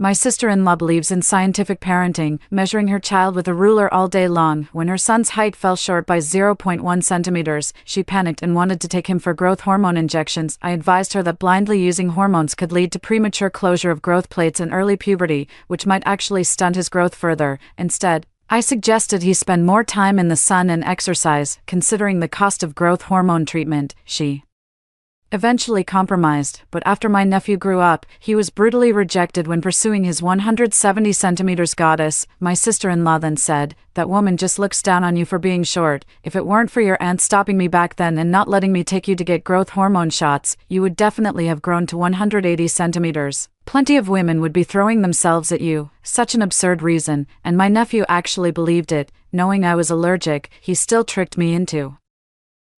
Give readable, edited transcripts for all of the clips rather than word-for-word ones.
My sister-in-law believes in scientific parenting, measuring her child with a ruler all day long. When her son's height fell short by 0.1 centimeters, she panicked and wanted to take him for growth hormone injections. I advised her that blindly using hormones could lead to premature closure of growth plates and early puberty, which might actually stunt his growth further. Instead, I suggested he spend more time in the sun and exercise, considering the cost of growth hormone treatment. She eventually compromised, but after my nephew grew up, he was brutally rejected when pursuing his 170 centimeters goddess. My sister-in-law then said, "That woman just looks down on you for being short. If it weren't for your aunt stopping me back then and not letting me take you to get growth hormone shots, you would definitely have grown to 180 centimeters. Plenty of women would be throwing themselves at you." Such an absurd reason, and my nephew actually believed it. Knowing I was allergic, he still tricked me into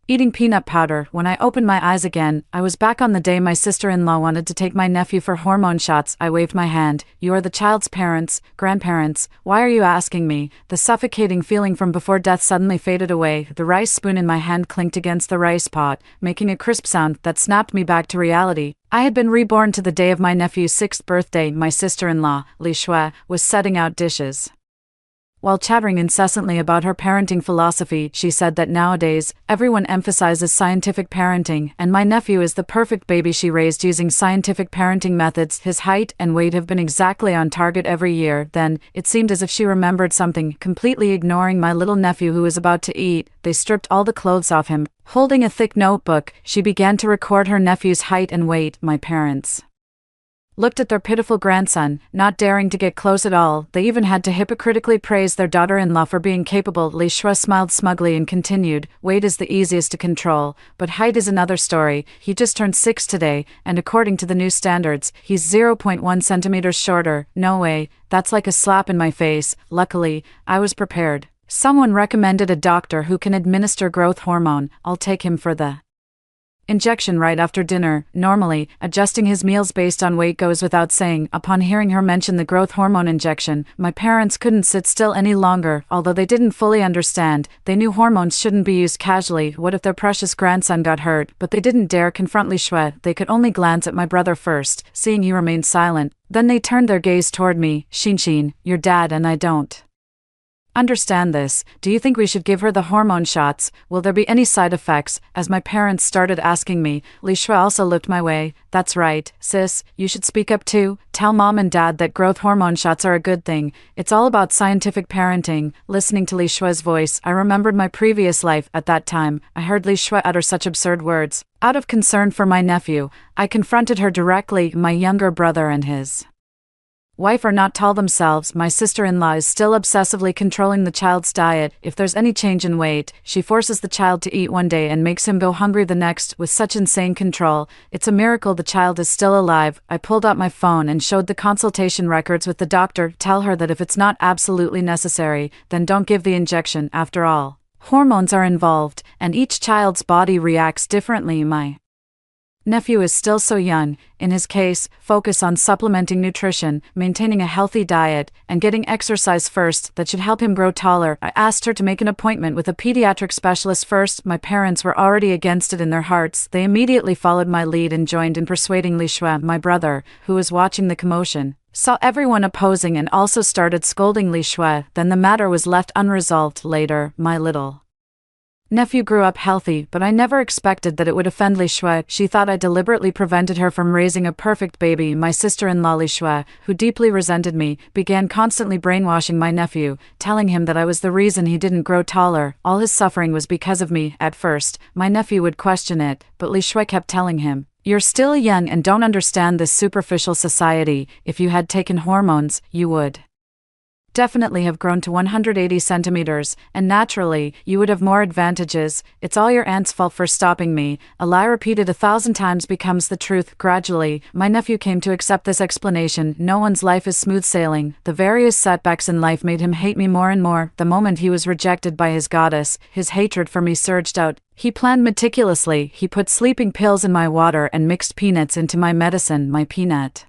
eating peanut powder. When I opened my eyes again, I was back on the day my sister-in-law wanted to take my nephew for hormone shots. I waved my hand. "You are the child's parents, grandparents. Why are you asking me?" The suffocating feeling from before death suddenly faded away. The rice spoon in my hand clinked against the rice pot, making a crisp sound that snapped me back to reality. I had been reborn to the day of my nephew's 6th birthday. My sister-in-law, Li Shui, was setting out dishes. While chattering incessantly about her parenting philosophy, she said that nowadays, everyone emphasizes scientific parenting, and my nephew is the perfect baby she raised using scientific parenting methods. His height and weight have been exactly on target every year. Then, it seemed as if she remembered something, completely ignoring my little nephew who was about to eat. They stripped all the clothes off him. Holding a thick notebook, she began to record her nephew's height and weight. My parents looked at their pitiful grandson, not daring to get close at all. They even had to hypocritically praise their daughter-in-law for being capable. Li Shui smiled smugly and continued, "Weight is the easiest to control, but height is another story. He just turned 6 today, and according to the new standards, he's 0.1 centimeters shorter. No way, that's like a slap in my face." Luckily, I was prepared. Someone recommended a doctor who can administer growth hormone. I'll take him for the injection right after dinner. Normally, adjusting his meals based on weight goes without saying. Upon hearing her mention the growth hormone injection, my parents couldn't sit still any longer. Although they didn't fully understand, they knew hormones shouldn't be used casually. What if their precious grandson got hurt? But they didn't dare confront Li Shui. They could only glance at my brother first, seeing he remained silent. Then they turned their gaze toward me. "Xin, your dad and I don't understand this. Do you think we should give her the hormone shots? Will there be any side effects?" As my parents started asking me, Li Shui also looked my way. "That's right, sis, you should speak up too. Tell mom and dad that growth hormone shots are a good thing. It's all about scientific parenting." Listening to Li Shui's voice, I remembered my previous life. At that time, I heard Li Shui utter such absurd words. Out of concern for my nephew, I confronted her directly. My younger brother and his wife are not tall themselves. My sister-in-law is still obsessively controlling the child's diet. If there's any change in weight, she forces the child to eat one day and makes him go hungry the next. With such insane control, it's a miracle the child is still alive. I pulled out my phone and showed the consultation records with the doctor. Tell her that if it's not absolutely necessary, then don't give the injection. After all, hormones are involved, and each child's body reacts differently. My nephew is still so young. In his case, focus on supplementing nutrition, maintaining a healthy diet, and getting exercise first. That should help him grow taller. I asked her to make an appointment with a pediatric specialist first. My parents were already against it in their hearts. They immediately followed my lead and joined in persuading Li Shui. My brother, who was watching the commotion, saw everyone opposing and also started scolding Li Shui. Then the matter was left unresolved. Later, my little nephew grew up healthy, but I never expected that it would offend Li Shui. She thought I deliberately prevented her from raising a perfect baby. My sister-in-law Li Shui, who deeply resented me, began constantly brainwashing my nephew, telling him that I was the reason he didn't grow taller. All his suffering was because of me. At first, my nephew would question it, but Li Shui kept telling him, "You're still young and don't understand this superficial society. If you had taken hormones, you would definitely have grown to 180 centimeters, and naturally, you would have more advantages. It's all your aunt's fault for stopping me." A lie repeated 1,000 times becomes the truth. Gradually, my nephew came to accept this explanation. No one's life is smooth sailing. The various setbacks in life made him hate me more and more. The moment he was rejected by his goddess, his hatred for me surged out. He planned meticulously. He put sleeping pills in my water and mixed peanuts into my medicine. My peanut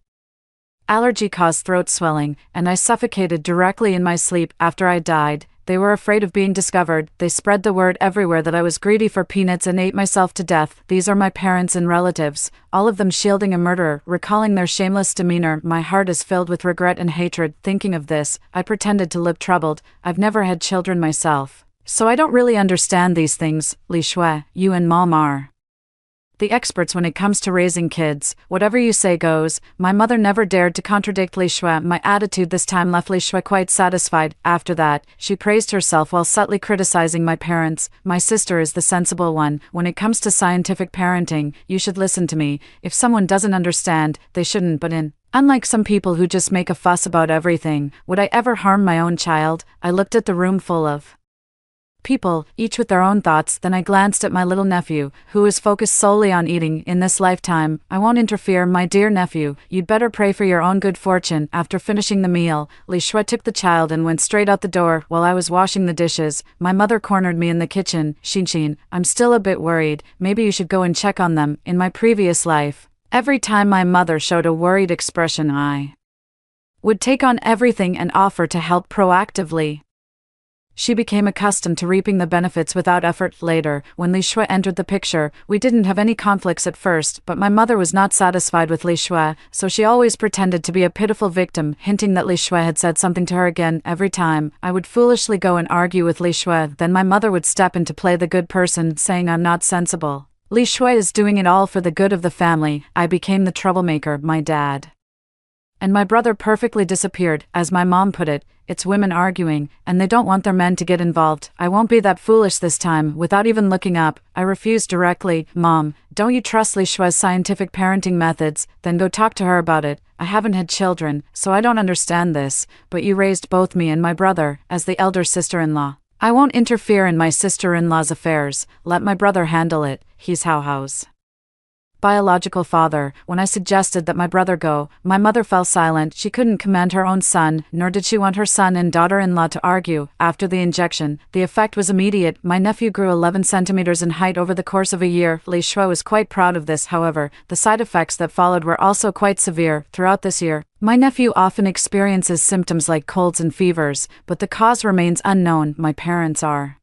allergy caused throat swelling, and I suffocated directly in my sleep. After I died, They were afraid of being discovered. They spread the word everywhere that I was greedy for peanuts and ate myself to death. These are my parents and relatives, all of them shielding a murderer. Recalling their shameless demeanor, my heart is filled with regret and hatred. Thinking of this, I pretended to look troubled. I've never had children myself, so I don't really understand these things. Li Shui, you and Mom are the experts when it comes to raising kids. Whatever you say goes. My mother never dared to contradict Li Shui. My attitude this time left Li Shui quite satisfied. After that, she praised herself while subtly criticizing my parents. My sister is the sensible one. When it comes to scientific parenting, you should listen to me. If someone doesn't understand, they shouldn't butt in. Unlike some people who just make a fuss about everything, would I ever harm my own child? I looked at the room full of people, each with their own thoughts. Then I glanced at my little nephew, who is focused solely on eating. In this lifetime, I won't interfere. My dear nephew, you'd better pray for your own good fortune. After finishing the meal, Li Shui took the child and went straight out the door. While I was washing the dishes, my mother cornered me in the kitchen. Xin, I'm still a bit worried. Maybe you should go and check on them. In my previous life, every time my mother showed a worried expression, I would take on everything and offer to help proactively. She became accustomed to reaping the benefits without effort. Later, when Li Shui entered the picture, we didn't have any conflicts at first, but my mother was not satisfied with Li Shui, so she always pretended to be a pitiful victim, hinting that Li Shui had said something to her again. Every time, I would foolishly go and argue with Li Shui, then my mother would step in to play the good person, saying I'm not sensible. Li Shui is doing it all for the good of the family. I became the troublemaker. My dad and my brother perfectly disappeared. As my mom put it, it's women arguing, and they don't want their men to get involved. I won't be that foolish this time. Without even looking up, I refused directly. Mom, don't you trust Li Shui's scientific parenting methods? Then go talk to her about it. I haven't had children, so I don't understand this, but you raised both me and my brother, as the elder sister-in-law. I won't interfere in my sister-in-law's affairs. Let my brother handle it. He's Hao's biological father. When I suggested that my brother go, my mother fell silent. She couldn't command her own son, nor did she want her son and daughter-in-law to argue. After the injection, the effect was immediate. My nephew grew 11 centimeters in height over the course of a year. Li Shui was quite proud of this. However, the side effects that followed were also quite severe. Throughout this year, my nephew often experiences symptoms like colds and fevers, but the cause remains unknown. My parents are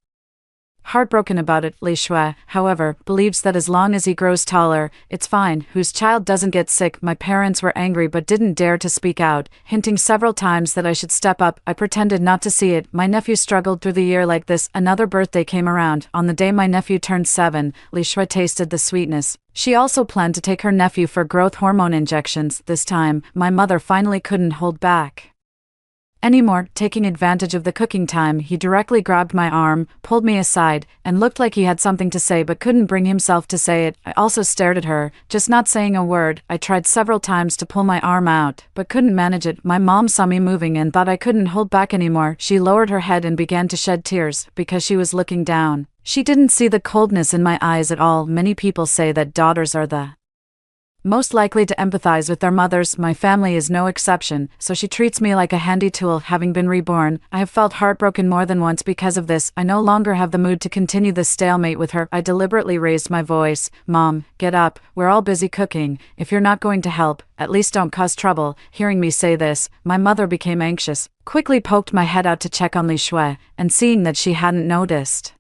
heartbroken about it. Li Shui, however, believes that as long as he grows taller, it's fine. Whose child doesn't get sick? My parents were angry but didn't dare to speak out, hinting several times that I should step up. I pretended not to see it. My nephew struggled through the year like this. Another birthday came around. On the day my nephew turned 7, Li Shui tasted the sweetness. She also planned to take her nephew for growth hormone injections. This time, my mother finally couldn't hold back anymore. Taking advantage of the cooking time, he directly grabbed my arm, pulled me aside, and looked like he had something to say but couldn't bring himself to say it. I also stared at her, just not saying a word. I tried several times to pull my arm out, but couldn't manage it. My mom saw me moving and thought I couldn't hold back anymore. She lowered her head and began to shed tears, because she was looking down. She didn't see the coldness in my eyes at all. Many people say that daughters are the most likely to empathize with their mothers. My family is no exception, so she treats me like a handy tool. Having been reborn, I have felt heartbroken more than once because of this. I no longer have the mood to continue this stalemate with her. I deliberately raised my voice. Mom, get up. We're all busy cooking. If you're not going to help, at least don't cause trouble. Hearing me say this, my mother became anxious, quickly poked my head out to check on Li Shui, and seeing that she hadn't noticed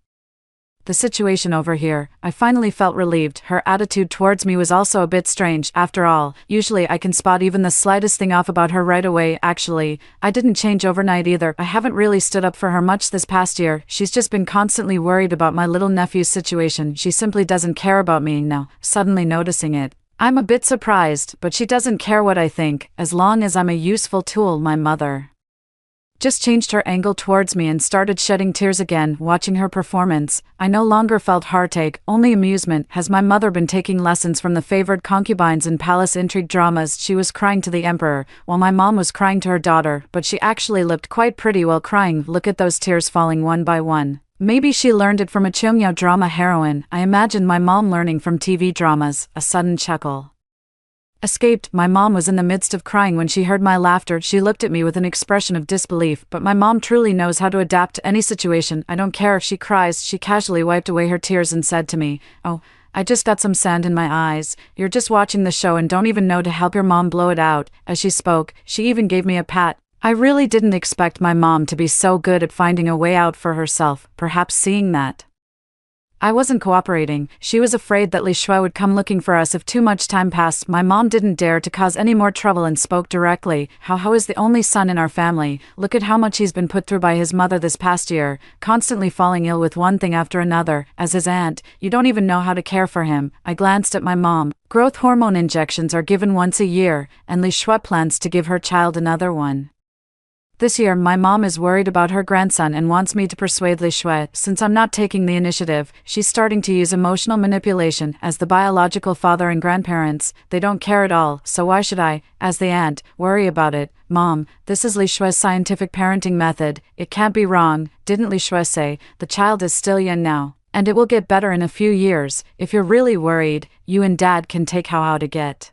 the situation over here, I finally felt relieved. Her attitude towards me was also a bit strange. After all, usually I can spot even the slightest thing off about her right away. Actually, I didn't change overnight either. I haven't really stood up for her much this past year. She's just been constantly worried about my little nephew's situation. She simply doesn't care about me now. Suddenly noticing it, I'm a bit surprised, but she doesn't care what I think, as long as I'm a useful tool. My mother just changed her angle towards me and started shedding tears again. Watching her performance, I no longer felt heartache, only amusement. Has my mother been taking lessons from the favored concubines in palace intrigue dramas? She was crying to the emperor, while my mom was crying to her daughter, but she actually looked quite pretty while crying. Look at those tears falling one by one. Maybe she learned it from a Chungyao drama heroine. I imagine my mom learning from TV dramas. A sudden chuckle escaped. My mom was in the midst of crying when she heard my laughter. She looked at me with an expression of disbelief, but my mom truly knows how to adapt to any situation. I don't care if she cries. She casually wiped away her tears and said to me, "Oh, I just got some sand in my eyes. You're just watching the show and don't even know to help your mom blow it out." As she spoke, she even gave me a pat. I really didn't expect my mom to be so good at finding a way out for herself, perhaps seeing that I wasn't cooperating. She was afraid that Li Shui would come looking for us if too much time passed. My mom didn't dare to cause any more trouble and spoke directly. How is the only son in our family. Look at how much he's been put through by his mother this past year, constantly falling ill with one thing after another. As his aunt, you don't even know how to care for him. I glanced at my mom. Growth hormone injections are given once a year, and Li Shui plans to give her child another one. This year, my mom is worried about her grandson and wants me to persuade Li Shui. Since I'm not taking the initiative, she's starting to use emotional manipulation. As the biological father and grandparents, they don't care at all, so why should I, as the aunt, worry about it? Mom, this is Li Shui's scientific parenting method. It can't be wrong, didn't Li Shui say? The child is still young now, and it will get better in a few years. If you're really worried, you and Dad can take how to get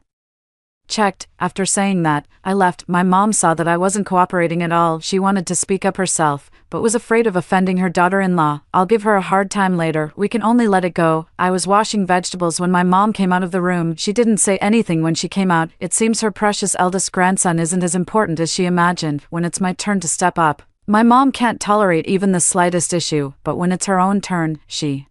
checked. After saying that, I left. My mom saw that I wasn't cooperating at all. She wanted to speak up herself, but was afraid of offending her daughter-in-law. I'll give her a hard time later. We can only let it go. I was washing vegetables when my mom came out of the room. She didn't say anything when she came out. It seems her precious eldest grandson isn't as important as she imagined. When it's my turn to step up, my mom can't tolerate even the slightest issue, but when it's her own turn, she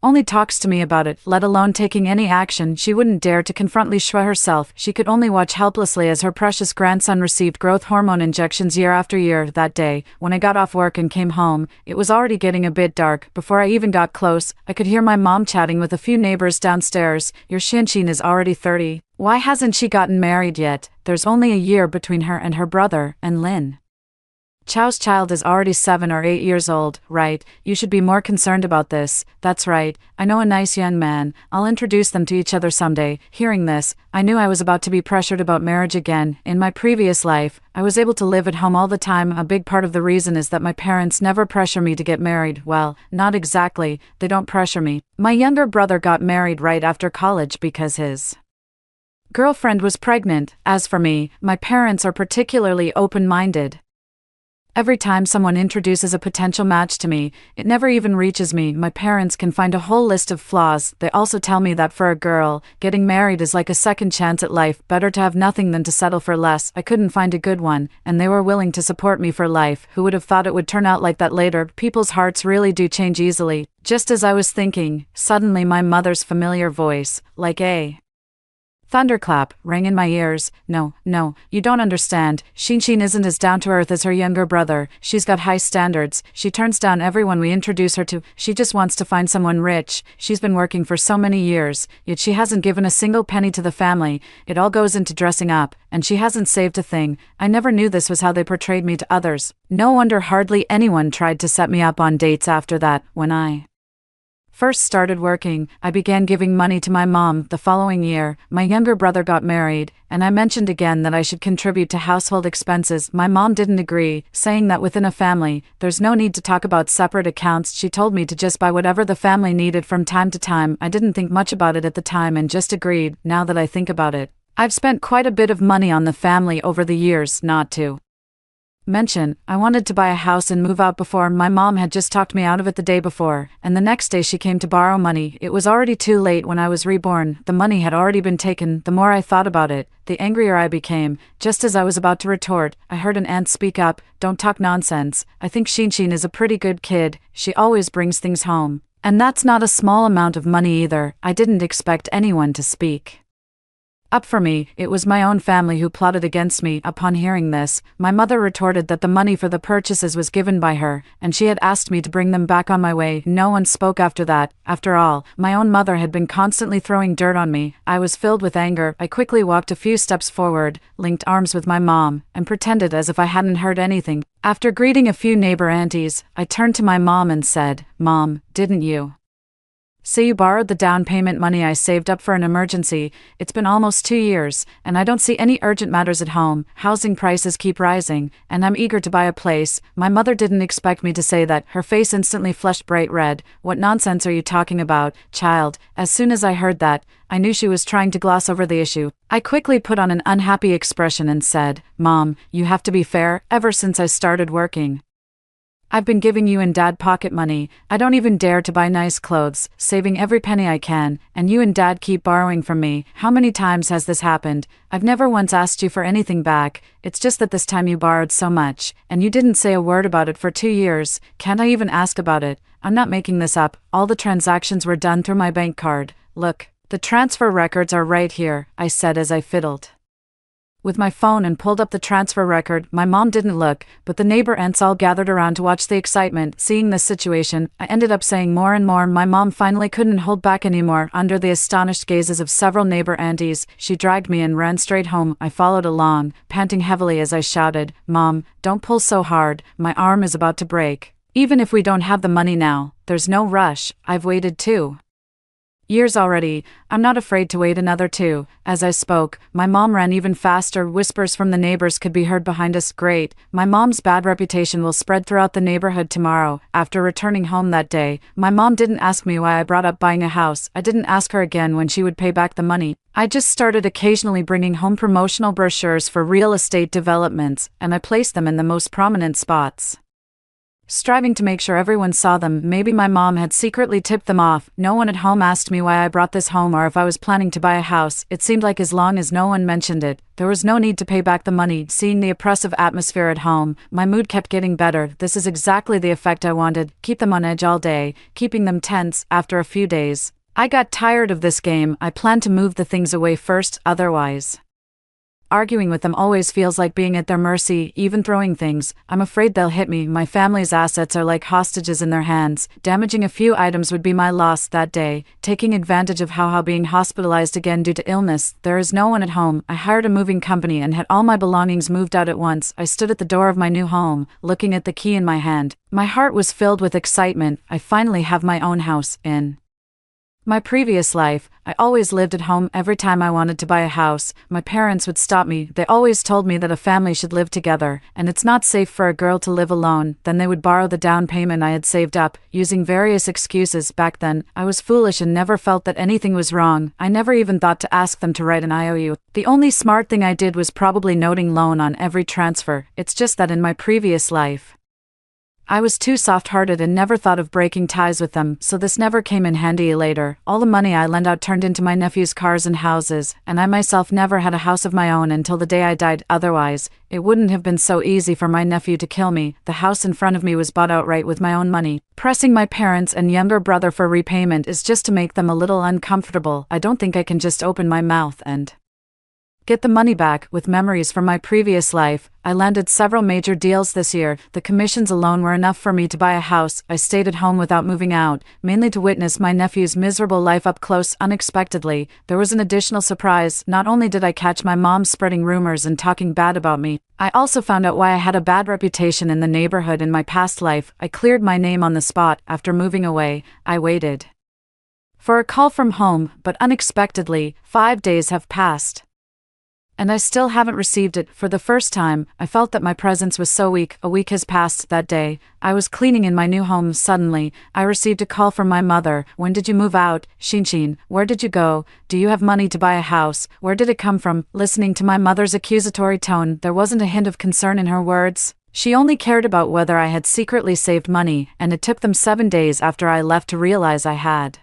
only talks to me about it, let alone taking any action. She wouldn't dare to confront Li Shui herself. She could only watch helplessly as her precious grandson received growth hormone injections year after year. That day, when I got off work and came home, it was already getting a bit dark. Before I even got close, I could hear my mom chatting with a few neighbors downstairs. Your Xianxin is already 30. Why hasn't she gotten married yet? There's only a year between her and her brother, and Lin Chao's child is already 7 or 8 years old, right? You should be more concerned about this. That's right, I know a nice young man. I'll introduce them to each other someday. Hearing this, I knew I was about to be pressured about marriage again. In my previous life, I was able to live at home all the time. A big part of the reason is that my parents never pressure me to get married. Well, not exactly, they don't pressure me. My younger brother got married right after college because his girlfriend was pregnant. As for me, my parents are particularly open-minded. Every time someone introduces a potential match to me, it never even reaches me. My parents can find a whole list of flaws. They also tell me that for a girl, getting married is like a second chance at life. Better to have nothing than to settle for less. I couldn't find a good one, and they were willing to support me for life. Who would have thought it would turn out like that later? People's hearts really do change easily. Just as I was thinking, suddenly my mother's familiar voice, like a thunderclap, rang in my ears. No, you don't understand. Xianxin isn't as down-to-earth as her younger brother. She's got high standards. She turns down everyone we introduce her to. She just wants to find someone rich. She's been working for so many years, yet she hasn't given a single penny to the family. It all goes into dressing up, and she hasn't saved a thing. I never knew this was how they portrayed me to others. No wonder hardly anyone tried to set me up on dates after that. When I first started working, I began giving money to my mom. The following year, my younger brother got married, and I mentioned again that I should contribute to household expenses. My mom didn't agree, saying that within a family, there's no need to talk about separate accounts. She told me to just buy whatever the family needed from time to time. I didn't think much about it at the time and just agreed. Now that I think about it, I've spent quite a bit of money on the family over the years. Not to mention, I wanted to buy a house and move out before. My mom had just talked me out of it the day before, and the next day she came to borrow money. It was already too late when I was reborn. The money had already been taken. The more I thought about it, the angrier I became. Just as I was about to retort, I heard an aunt speak up. Don't talk nonsense. I think Xianxin is a pretty good kid. She always brings things home. And that's not a small amount of money either. I didn't expect anyone to speak up for me. It was my own family who plotted against me. Upon hearing this, my mother retorted that the money for the purchases was given by her, and she had asked me to bring them back on my way. No one spoke after that. After all, my own mother had been constantly throwing dirt on me. I was filled with anger. I quickly walked a few steps forward, linked arms with my mom, and pretended as if I hadn't heard anything. After greeting a few neighbor aunties, I turned to my mom and said, "Mom, didn't you say you borrowed the down payment money I saved up for an emergency? It's been almost 2 years, and I don't see any urgent matters at home. Housing prices keep rising, and I'm eager to buy a place." My mother didn't expect me to say that. Her face instantly flushed bright red. "What nonsense are you talking about, child?" As soon as I heard that, I knew she was trying to gloss over the issue. I quickly put on an unhappy expression and said, "Mom, you have to be fair. Ever since I started working, I've been giving you and Dad pocket money. I don't even dare to buy nice clothes, saving every penny I can, and you and Dad keep borrowing from me. How many times has this happened? I've never once asked you for anything back. It's just that this time you borrowed so much, and you didn't say a word about it for 2 years. Can't I even ask about it? I'm not making this up. All the transactions were done through my bank card. Look, the transfer records are right here, I said as I fiddled with my phone and pulled up the transfer record. My mom didn't look, but the neighbor aunts all gathered around to watch the excitement. Seeing this situation, I ended up saying more and more. My mom finally couldn't hold back anymore. Under the astonished gazes of several neighbor aunties, she dragged me and ran straight home. I followed along, panting heavily as I shouted, "Mom, don't pull so hard, my arm is about to break. Even if we don't have the money now, there's no rush. I've waited 2 years already. I'm not afraid to wait another 2. As I spoke, my mom ran even faster. Whispers from the neighbors could be heard behind us. Great, my mom's bad reputation will spread throughout the neighborhood tomorrow. After returning home that day, my mom didn't ask me why I brought up buying a house. I didn't ask her again when she would pay back the money. I just started occasionally bringing home promotional brochures for real estate developments, and I placed them in the most prominent spots, striving to make sure everyone saw them. Maybe my mom had secretly tipped them off. No one at home asked me why I brought this home or if I was planning to buy a house. It seemed like as long as no one mentioned it, there was no need to pay back the money. Seeing the oppressive atmosphere at home, my mood kept getting better. This is exactly the effect I wanted. Keep them on edge all day, keeping them tense. After a few days, I got tired of this game. I planned to move the things away first, otherwise arguing with them always feels like being at their mercy. Even throwing things, I'm afraid they'll hit me. My family's assets are like hostages in their hands. Damaging a few items would be my loss that day. Taking advantage of how being hospitalized again due to illness. There is no one at home. I hired a moving company and had all my belongings moved out at once. I stood at the door of my new home, looking at the key in my hand. My heart was filled with excitement. I finally have my own house. In my previous life, I always lived at home. Every time I wanted to buy a house, my parents would stop me. They always told me that a family should live together, and it's not safe for a girl to live alone. Then they would borrow the down payment I had saved up, using various excuses. Back then, I was foolish and never felt that anything was wrong. I never even thought to ask them to write an IOU. The only smart thing I did was probably noting loan on every transfer. It's just that in my previous life, I was too soft-hearted and never thought of breaking ties with them, so this never came in handy later. All the money I lent out turned into my nephew's cars and houses, and I myself never had a house of my own until the day I died. Otherwise, it wouldn't have been so easy for my nephew to kill me. The house in front of me was bought outright with my own money. Pressing my parents and younger brother for repayment is just to make them a little uncomfortable. I don't think I can just open my mouth and get the money back. With memories from my previous life, I landed several major deals this year. The commissions alone were enough for me to buy a house. I stayed at home without moving out, mainly to witness my nephew's miserable life up close. Unexpectedly, there was an additional surprise. Not only did I catch my mom spreading rumors and talking bad about me, I also found out why I had a bad reputation in the neighborhood in my past life. I cleared my name on the spot. After moving away, I waited for a call from home, but unexpectedly, 5 days have passed, and I still haven't received it. For the first time, I felt that my presence was so weak. A week has passed. That day, I was cleaning in my new home. Suddenly, I received a call from my mother. "When did you move out? Shinshin, where did you go? Do you have money to buy a house? Where did it come from?" Listening to my mother's accusatory tone, there wasn't a hint of concern in her words. She only cared about whether I had secretly saved money, and it took them 7 days after I left to realize I had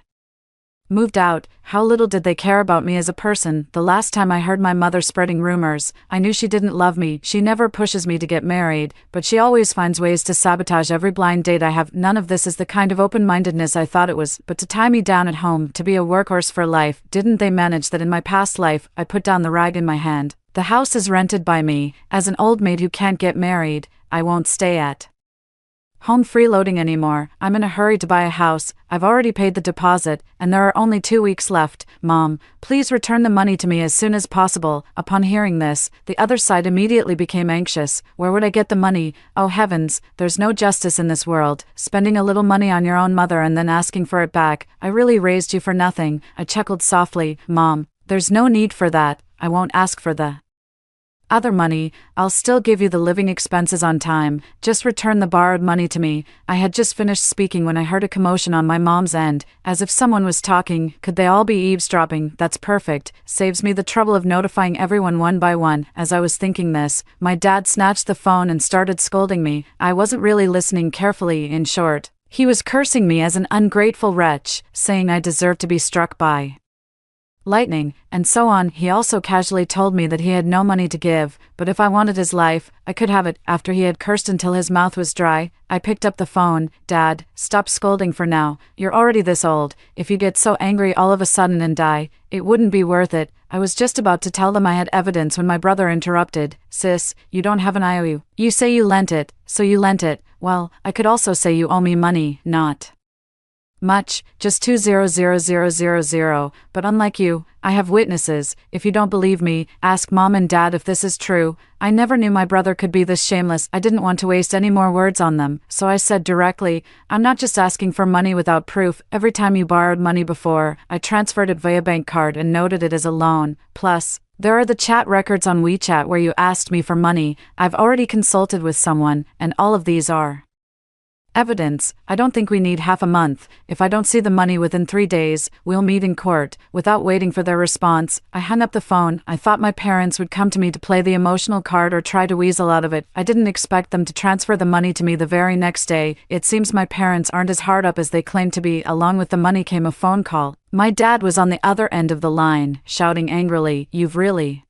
moved out. How little did they care about me as a person. The last time I heard my mother spreading rumors, I knew she didn't love me. She never pushes me to get married, but she always finds ways to sabotage every blind date I have. None of this is the kind of open-mindedness I thought it was, but to tie me down at home, to be a workhorse for life. Didn't they manage that in my past life? I put down the rag in my hand. The house is rented by me. As an old maid who can't get married, I won't stay at home freeloading anymore. I'm in a hurry to buy a house. I've already paid the deposit, and there are only 2 weeks left. Mom, please return the money to me as soon as possible. Upon hearing this, the other side immediately became anxious. Where would I get the money? Oh heavens, there's no justice in this world. Spending a little money on your own mother and then asking for it back. I really raised you for nothing. I chuckled softly. Mom, there's no need for that. I won't ask for the Other money, I'll still give you the living expenses on time, just return the borrowed money to me. I had just finished speaking when I heard a commotion on my mom's end, as if someone was talking. Could they all be eavesdropping? That's perfect, saves me the trouble of notifying everyone one by one. As I was thinking this, my dad snatched the phone and started scolding me. I wasn't really listening carefully, in short. He was cursing me as an ungrateful wretch, saying I deserved to be struck by lightning, and so on. He also casually told me that he had no money to give, but if I wanted his life, I could have it. After he had cursed until his mouth was dry, I picked up the phone. Dad, stop scolding for now. You're already this old. If you get so angry all of a sudden and die, it wouldn't be worth it. I was just about to tell them I had evidence when my brother interrupted. Sis, you don't have an IOU. You say you lent it, so you lent it. Well, I could also say you owe me money, not much, just 200,000, but unlike you, I have witnesses. If you don't believe me, ask Mom and Dad if this is true. I never knew my brother could be this shameless. I didn't want to waste any more words on them, so I said directly, I'm not just asking for money without proof. Every time you borrowed money before, I transferred it via bank card and noted it as a loan. Plus, there are the chat records on WeChat where you asked me for money. I've already consulted with someone, and all of these are evidence. I don't think we need half a month. If I don't see the money within 3 days, we'll meet in court. Without waiting for their response, I hung up the phone. I thought my parents would come to me to play the emotional card or try to weasel out of it. I didn't expect them to transfer the money to me the very next day. It seems my parents aren't as hard up as they claim to be. Along with the money came a phone call. My dad was on the other end of the line, shouting angrily, "You've really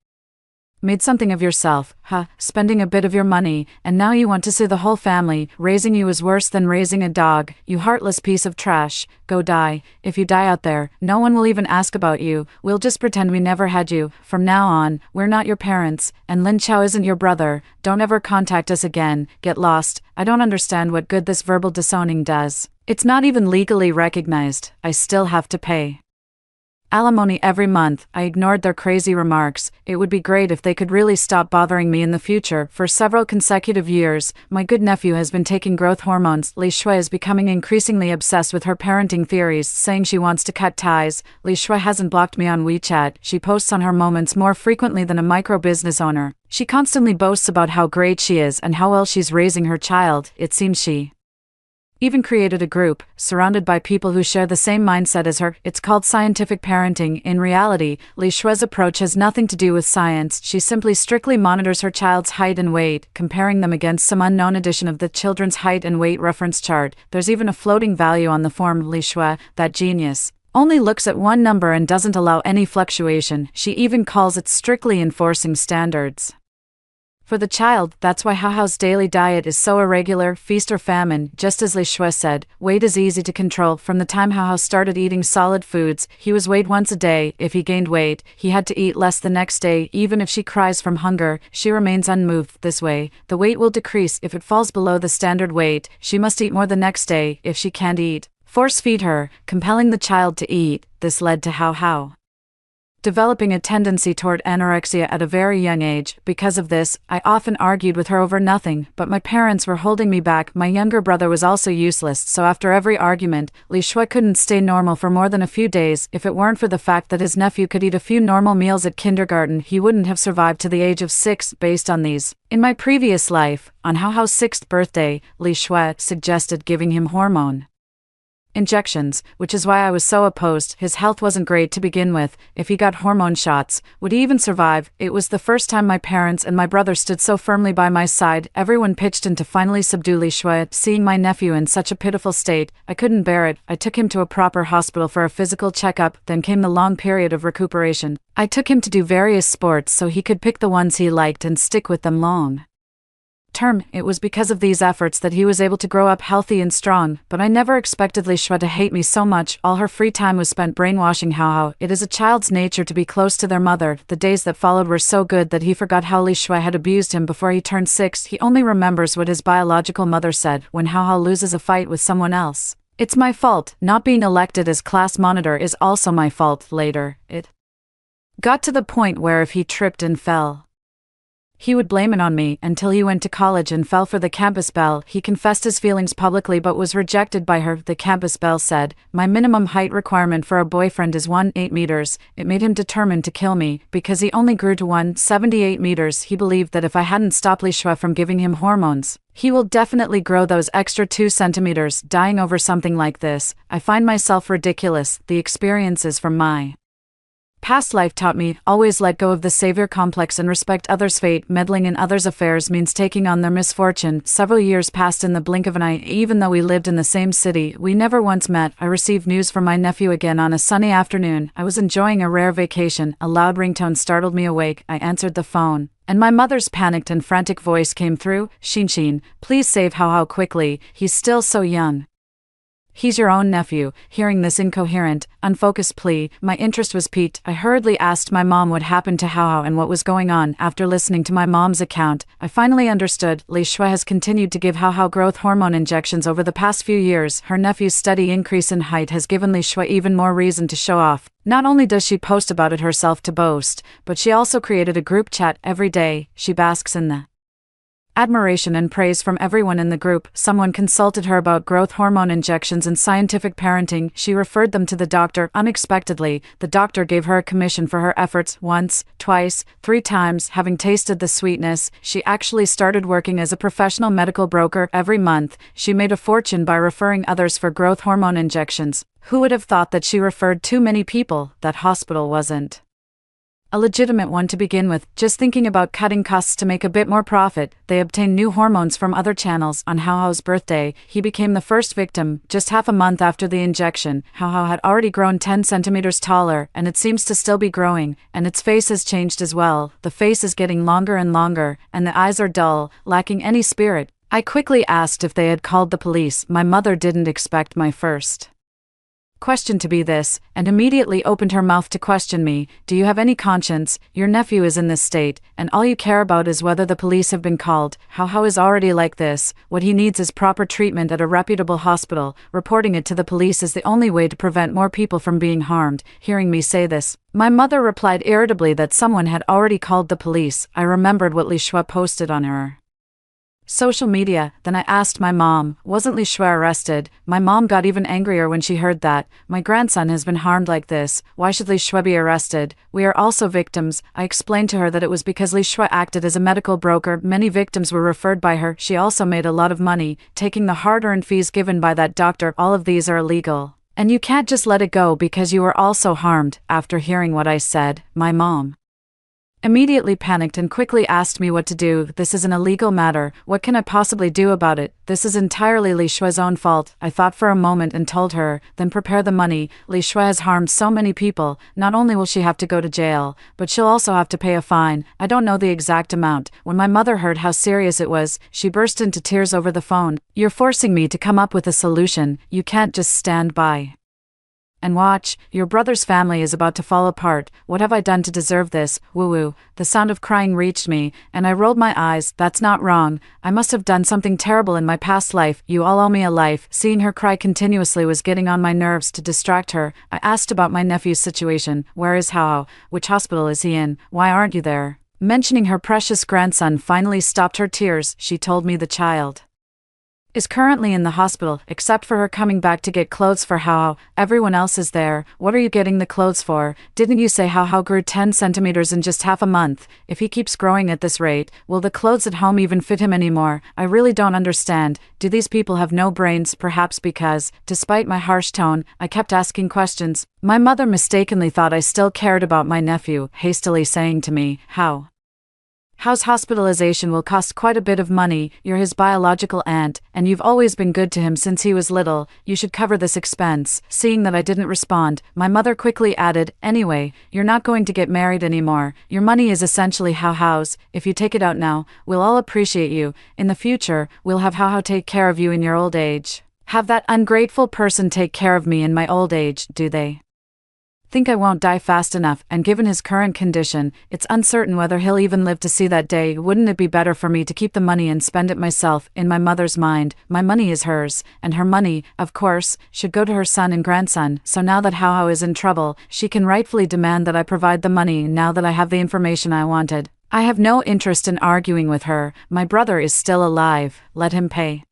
made something of yourself, huh? Spending a bit of your money, and now you want to sue the whole family. Raising you is worse than raising a dog, you heartless piece of trash. Go die. If you die out there, no one will even ask about you. We'll just pretend we never had you. From now on, we're not your parents, and Lin Chao isn't your brother. Don't ever contact us again. Get lost." I don't understand what good this verbal disowning does. It's not even legally recognized. I still have to pay alimony every month. I ignored their crazy remarks. It would be great if they could really stop bothering me in the future. For several consecutive years, my good nephew has been taking growth hormones. Li Shui is becoming increasingly obsessed with her parenting theories, saying she wants to cut ties. Li Shui hasn't blocked me on WeChat. She posts on her moments more frequently than a micro-business owner. She constantly boasts about how great she is and how well she's raising her child. It seems she even created a group, surrounded by people who share the same mindset as her. It's called scientific parenting. In reality, Li Shui's approach has nothing to do with science. She simply strictly monitors her child's height and weight, comparing them against some unknown edition of the children's height and weight reference chart. There's even a floating value on the form. Li Shui, that genius, only looks at one number and doesn't allow any fluctuation. She even calls it strictly enforcing standards for the child. That's why Hao's daily diet is so irregular, feast or famine. Just as Li Shui said, weight is easy to control. From the time Hao started eating solid foods, he was weighed once a day. If he gained weight, he had to eat less the next day. Even if she cries from hunger, she remains unmoved. This way, the weight will decrease. If it falls below the standard weight, she must eat more the next day. If she can't eat, force feed her, compelling the child to eat. This led to Hao developing a tendency toward anorexia at a very young age. Because of this, I often argued with her over nothing, but my parents were holding me back. My younger brother was also useless, so after every argument, Li Shui couldn't stay normal for more than a few days. If it weren't for the fact that his nephew could eat a few normal meals at kindergarten, he wouldn't have survived to the age of 6. Based on these, in my previous life, on Hao's 6th birthday, Li Shui suggested giving him hormone injections, which is why I was so opposed. His health wasn't great to begin with. If he got hormone shots, would he even survive? It was the first time my parents and my brother stood so firmly by my side. Everyone pitched in to finally subdue Li Shui. Seeing my nephew in such a pitiful state, I couldn't bear it. I took him to a proper hospital for a physical checkup. Then came the long period of recuperation. I took him to do various sports so he could pick the ones he liked and stick with them long term. It was because of these efforts that he was able to grow up healthy and strong, but I never expected Li Shui to hate me so much. All her free time was spent brainwashing Hao. It is a child's nature to be close to their mother. The days that followed were so good that he forgot how Li Shui had abused him before he turned 6. He only remembers what his biological mother said when Hao loses a fight with someone else. It's my fault. Not being elected as class monitor is also my fault. Later, it got to the point where if he tripped and fell, He would blame it on me until he went to college and fell for the campus belle. He confessed his feelings publicly but was rejected by her. The campus belle said, "My minimum height requirement for a boyfriend is 1.8 meters. It made him determined to kill me because he only grew to 1.78 meters. He believed that if I hadn't stopped Lishua from giving him hormones, he will definitely grow those extra 2 centimeters. Dying over something like this, I find myself ridiculous. The experiences from my past life taught me, always let go of the savior complex and respect others' fate. Meddling in others' affairs means taking on their misfortune." Several years passed in the blink of an eye. Even though we lived in the same city, we never once met. I received news from my nephew again on a sunny afternoon. I was enjoying a rare vacation. A loud ringtone startled me awake. I answered the phone, and my mother's panicked and frantic voice came through. "Shinshin, please save Hao quickly. He's still so young. He's your own nephew." Hearing this incoherent, unfocused plea, my interest was piqued. I hurriedly asked my mom what happened to Hao and what was going on. After listening to my mom's account, I finally understood. Li Shui has continued to give Hao growth hormone injections over the past few years. Her nephew's steady increase in height has given Li Shui even more reason to show off. Not only does she post about it herself to boast, but she also created a group chat every day. She basks in the admiration and praise from everyone in the group. Someone consulted her about growth hormone injections and scientific parenting. She referred them to the doctor. Unexpectedly, the doctor gave her a commission for her efforts. Once, twice, 3 times. Having tasted the sweetness, she actually started working as a professional medical broker. Every month, she made a fortune by referring others for growth hormone injections. Who would have thought that she referred too many people? That hospital wasn't a legitimate one to begin with. Just thinking about cutting costs to make a bit more profit, they obtained new hormones from other channels. On Hao's birthday, he became the first victim. Just half a month after the injection, Hao had already grown 10 centimeters taller, and it seems to still be growing, and its face has changed as well. The face is getting longer and longer, and the eyes are dull, lacking any spirit. I quickly asked if they had called the police. My mother didn't expect my first question to be this, and immediately opened her mouth to question me. "Do you have any conscience? Your nephew is in this state, and all you care about is whether the police have been called. Hao is already like this. What he needs is proper treatment at a reputable hospital. Reporting it to the police is the only way to prevent more people from being harmed." Hearing me say this, my mother replied irritably that someone had already called the police. I remembered what Li Shui posted on her social media. Then I asked my mom, "Wasn't Li Shui arrested?" My mom got even angrier when she heard that. "My grandson has been harmed like this. Why should Li Shui be arrested? We are also victims." I explained to her that it was because Li Shui acted as a medical broker. Many victims were referred by her. She also made a lot of money, taking the hard-earned fees given by that doctor. All of these are illegal, and you can't just let it go because you were also harmed. After hearing what I said, my mom immediately panicked and quickly asked me what to do. "This is an illegal matter. What can I possibly do about it? This is entirely Li Shui's own fault." I thought for a moment and told her, "Then prepare the money. Li Shui has harmed so many people. Not only will she have to go to jail, but she'll also have to pay a fine." I don't know the exact amount. When my mother heard how serious it was, she burst into tears over the phone. "You're forcing me to come up with a solution. You can't just stand by and watch. Your brother's family is about to fall apart. What have I done to deserve this?" Woo-woo. The sound of crying reached me, and I rolled my eyes. "That's not wrong. I must have done something terrible in my past life. You all owe me a life." Seeing her cry continuously was getting on my nerves. To distract her, I asked about my nephew's situation. "Where is Hao? Which hospital is he in? Why aren't you there?" Mentioning her precious grandson finally stopped her tears. She told me the child is currently in the hospital. Except for her coming back to get clothes for Hao, everyone else is there. "What are you getting the clothes for? Didn't you say Hao grew 10 centimeters in just half a month? If he keeps growing at this rate, will the clothes at home even fit him anymore? I really don't understand. Do these people have no brains?" Perhaps because, despite my harsh tone, I kept asking questions, my mother mistakenly thought I still cared about my nephew, hastily saying to me, "Hao's hospitalization will cost quite a bit of money. You're his biological aunt, and you've always been good to him since he was little. You should cover this expense." Seeing that I didn't respond, my mother quickly added, "Anyway, you're not going to get married anymore. Your money is essentially Hao's. If you take it out now, we'll all appreciate you. In the future, we'll have Hao take care of you in your old age. Have that ungrateful person take care of me in my old age. Do they think I won't die fast enough? And given his current condition, it's uncertain whether he'll even live to see that day. Wouldn't it be better for me to keep the money and spend it myself?" In my mother's mind, my money is hers, and her money, of course, should go to her son and grandson. So now that Hao is in trouble, she can rightfully demand that I provide the money. Now that I have the information I wanted, I have no interest in arguing with her. My brother is still alive. Let him pay.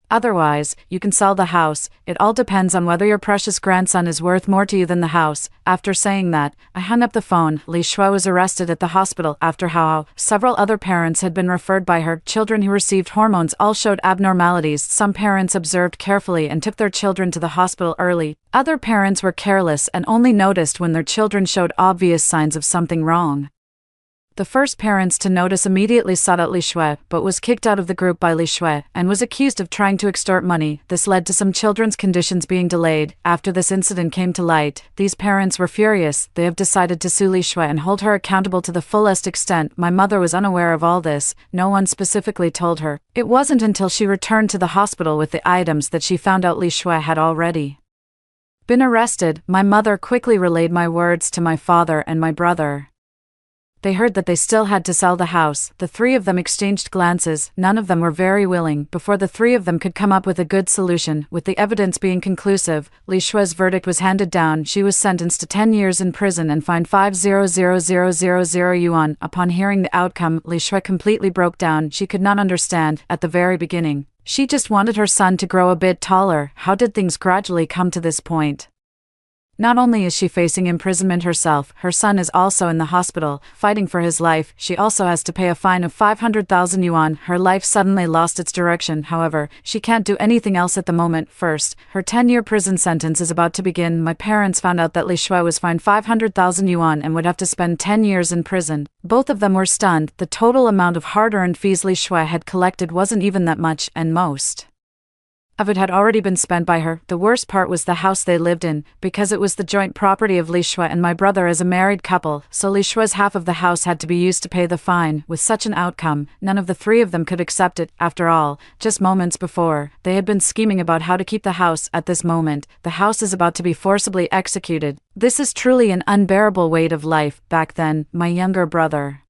Otherwise, you can sell the house. It all depends on whether your precious grandson is worth more to you than the house. After saying that, I hung up the phone. Li Shui was arrested at the hospital after how several other parents had been referred by her. Children who received hormones all showed abnormalities. Some parents observed carefully and took their children to the hospital early. Other parents were careless and only noticed when their children showed obvious signs of something wrong. The first parents to notice immediately sought out Li Shui, but was kicked out of the group by Li Shui, and was accused of trying to extort money. This led to some children's conditions being delayed. After this incident came to light, these parents were furious. They have decided to sue Li Shui and hold her accountable to the fullest extent. My mother was unaware of all this. No one specifically told her. It wasn't until she returned to the hospital with the items that she found out Li Shui had already been arrested. My mother quickly relayed my words to my father and my brother. They heard that they still had to sell the house. The three of them exchanged glances. None of them were very willing. Before the three of them could come up with a good solution, with the evidence being conclusive, Li Shui's verdict was handed down. She was sentenced to 10 years in prison and fined 500,000 yuan. Upon hearing the outcome, Li Shui completely broke down. She could not understand. At the very beginning, she just wanted her son to grow a bit taller. How did things gradually come to this point? Not only is she facing imprisonment herself, her son is also in the hospital, fighting for his life. She also has to pay a fine of 500,000 yuan. Her life suddenly lost its direction. However, she can't do anything else at the moment. First, her 10-year prison sentence is about to begin. My parents found out that Li Shui was fined 500,000 yuan and would have to spend 10 years in prison. Both of them were stunned. The total amount of hard-earned fees Li Shui had collected wasn't even that much, and most of it had already been spent by her. The worst part was the house they lived in, because it was the joint property of Li Shui and my brother as a married couple, so Li Shui's half of the house had to be used to pay the fine. With such an outcome, none of the three of them could accept it. After all, just moments before, they had been scheming about how to keep the house. At this moment, the house is about to be forcibly executed. This is truly an unbearable weight of life. Back then, my younger brother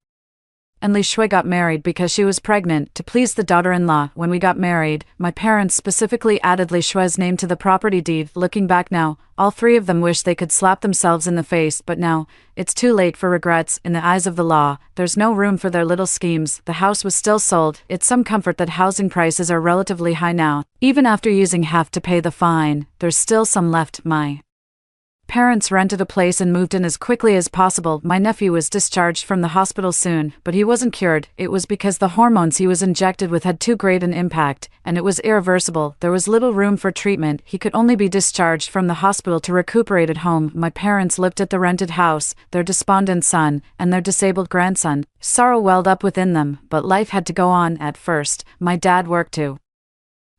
and Li Shui got married because she was pregnant, to please the daughter-in-law. When we got married, my parents specifically added Li Shui's name to the property deed. Looking back now, all three of them wish they could slap themselves in the face, but now, it's too late for regrets. In the eyes of the law, there's no room for their little schemes. The house was still sold. It's some comfort that housing prices are relatively high now. Even after using half to pay the fine, there's still some left. My parents rented a place and moved in as quickly as possible. My nephew was discharged from the hospital soon, but he wasn't cured. It was because the hormones he was injected with had too great an impact, and it was irreversible. There was little room for treatment. He could only be discharged from the hospital to recuperate at home. My parents lived at the rented house, their despondent son, and their disabled grandson. Sorrow welled up within them, but life had to go on. At first, my dad worked to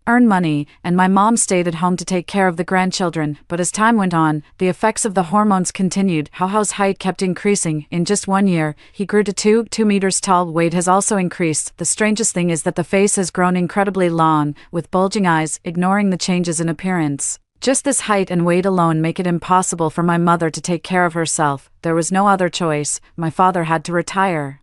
earn money, and my mom stayed at home to take care of the grandchildren. But as time went on, the effects of the hormones continued. Hao's height kept increasing. In just 1 year, he grew to 2 meters tall. Weight has also increased. The strangest thing is that the face has grown incredibly long, with bulging eyes, ignoring the changes in appearance. Just this height and weight alone make it impossible for my mother to take care of herself. There was no other choice. My father had to retire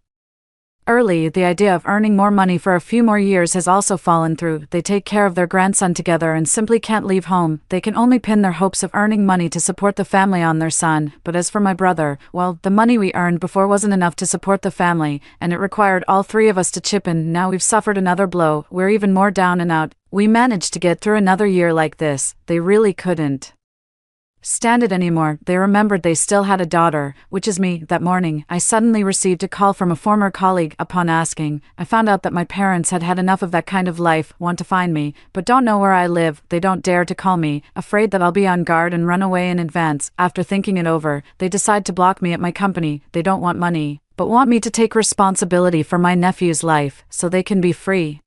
early. The idea of earning more money for a few more years has also fallen through. They take care of their grandson together and simply can't leave home. They can only pin their hopes of earning money to support the family on their son. But as for my brother, well, the money we earned before wasn't enough to support the family, and it required all three of us to chip in. Now we've suffered another blow. We're even more down and out. We managed to get through another year like this. They really couldn't stand it anymore. They remembered they still had a daughter, which is me. That morning, I suddenly received a call from a former colleague. Upon asking, I found out that my parents had had enough of that kind of life, want to find me, but don't know where I live. They don't dare to call me, afraid that I'll be on guard and run away in advance. After thinking it over, they decide to block me at my company. They don't want money, but want me to take responsibility for my nephew's life, so they can be free.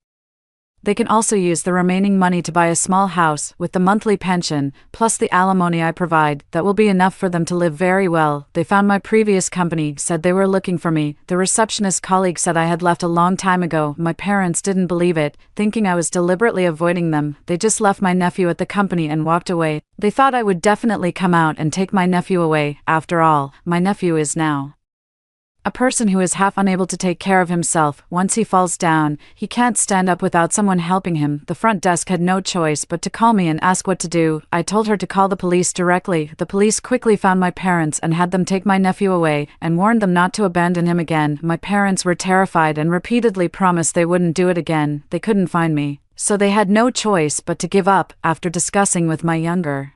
They can also use the remaining money to buy a small house, with the monthly pension, plus the alimony I provide. That will be enough for them to live very well. They found my previous company, said they were looking for me. The receptionist colleague said I had left a long time ago. My parents didn't believe it, thinking I was deliberately avoiding them. They just left my nephew at the company and walked away. They thought I would definitely come out and take my nephew away. After all, my nephew is now A person who is half unable to take care of himself. Once he falls down, he can't stand up without someone helping him. The front desk had no choice but to call me and ask what to do. I told her to call the police directly. The police quickly found my parents and had them take my nephew away and warned them not to abandon him again. My parents were terrified and repeatedly promised they wouldn't do it again. They couldn't find me, so they had no choice but to give up. After discussing with my younger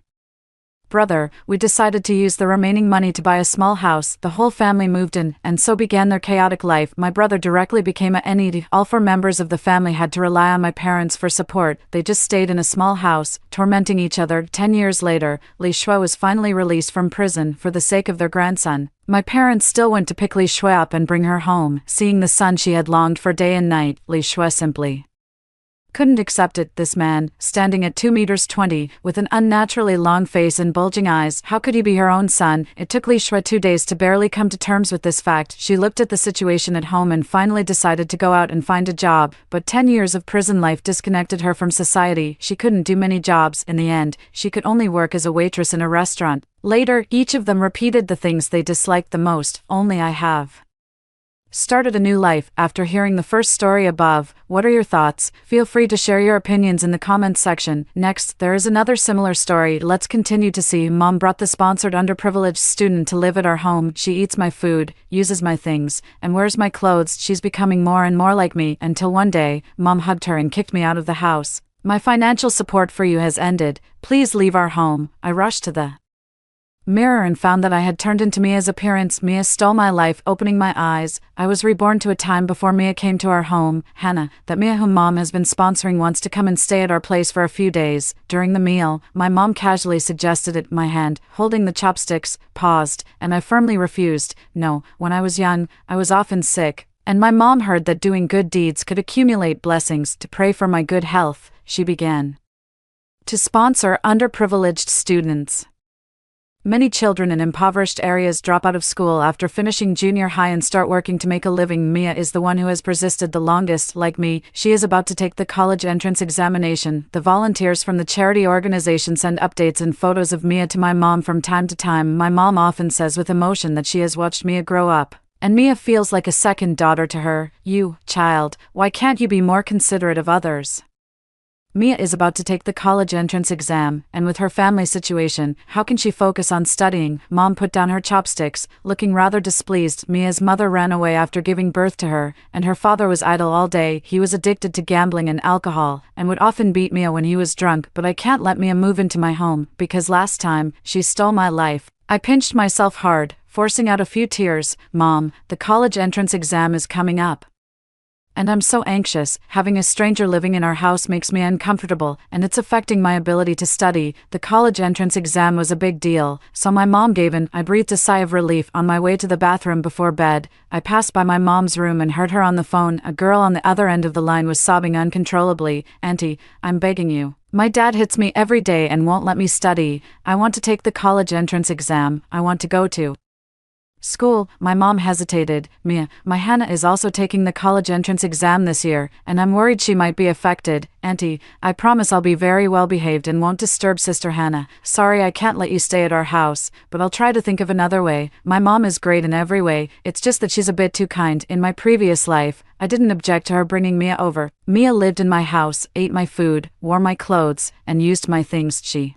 brother, we decided to use the remaining money to buy a small house. The whole family moved in, and so began their chaotic life. My brother directly became a NED. All 4 members of the family had to rely on my parents for support. They just stayed in a small house, tormenting each other. 10 years later, Li Shui was finally released from prison for the sake of their grandson. My parents still went to pick Li Shui up and bring her home. Seeing the son she had longed for day and night, Li Shui simply couldn't accept it. This man, standing at 2 meters 20, with an unnaturally long face and bulging eyes, how could he be her own son? It took Li Shui 2 days to barely come to terms with this fact. She looked at the situation at home and finally decided to go out and find a job, but 10 years of prison life disconnected her from society. She couldn't do many jobs. In the end, she could only work as a waitress in a restaurant. Later, each of them repeated the things they disliked the most. Only I have started a new life. After hearing the first story above, what are your thoughts? Feel free to share your opinions in the comments section. Next, there is another similar story. Let's continue to see. Mom brought the sponsored underprivileged student to live at our home. She eats my food, uses my things, and wears my clothes. She's becoming more and more like me, until one day, Mom hugged her and kicked me out of the house. My financial support for you has ended. Please leave our home. I rushed to the mirror and found that I had turned into Mia's appearance. Mia stole my life, opening my eyes. I was reborn to a time before Mia came to our home. Hannah, that Mia whom Mom has been sponsoring, wants to come and stay at our place for a few days. During the meal, my mom casually suggested it. My hand, holding the chopsticks, paused, and I firmly refused. No, when I was young, I was often sick, and my mom heard that doing good deeds could accumulate blessings. To pray for my good health, she began to sponsor underprivileged students. Many children in impoverished areas drop out of school after finishing junior high and start working to make a living. Mia is the one who has persisted the longest. Like me, she is about to take the college entrance examination. The volunteers from the charity organization send updates and photos of Mia to my mom from time to time. My mom often says with emotion that she has watched Mia grow up, and Mia feels like a second daughter to her. You, child, why can't you be more considerate of others? Mia is about to take the college entrance exam, and with her family situation, how can she focus on studying? Mom put down her chopsticks, looking rather displeased. Mia's mother ran away after giving birth to her, and her father was idle all day. He was addicted to gambling and alcohol, and would often beat Mia when he was drunk. But I can't let Mia move into my home, because last time, she stole my life. I pinched myself hard, forcing out a few tears. Mom, the college entrance exam is coming up, and I'm so anxious. Having a stranger living in our house makes me uncomfortable, and it's affecting my ability to study. The college entrance exam was a big deal, so my mom gave in. I breathed a sigh of relief. On my way to the bathroom before bed, I passed by my mom's room and heard her on the phone. A girl on the other end of the line was sobbing uncontrollably. Auntie, I'm begging you. My dad hits me every day and won't let me study. I want to take the college entrance exam. I want to go to school. My mom hesitated. Mia, my Hannah is also taking the college entrance exam this year, and I'm worried she might be affected. Auntie, I promise I'll be very well behaved and won't disturb Sister Hannah. Sorry I can't let you stay at our house, but I'll try to think of another way. My mom is great in every way, it's just that she's a bit too kind. In my previous life, I didn't object to her bringing Mia over. Mia lived in my house, ate my food, wore my clothes, and used my things. She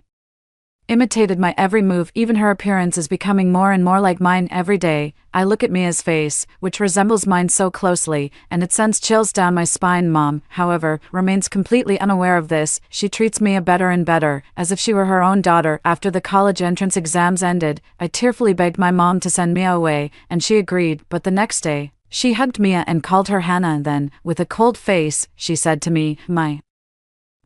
imitated my every move. Even her appearance is becoming more and more like mine every day. I look at Mia's face, which resembles mine so closely, and it sends chills down my spine. Mom, however, remains completely unaware of this. She treats Mia better and better, as if she were her own daughter. After the college entrance exams ended, I tearfully begged my mom to send Mia away, and she agreed. But the next day, she hugged Mia and called her Hannah, and then, with a cold face, she said to me, "My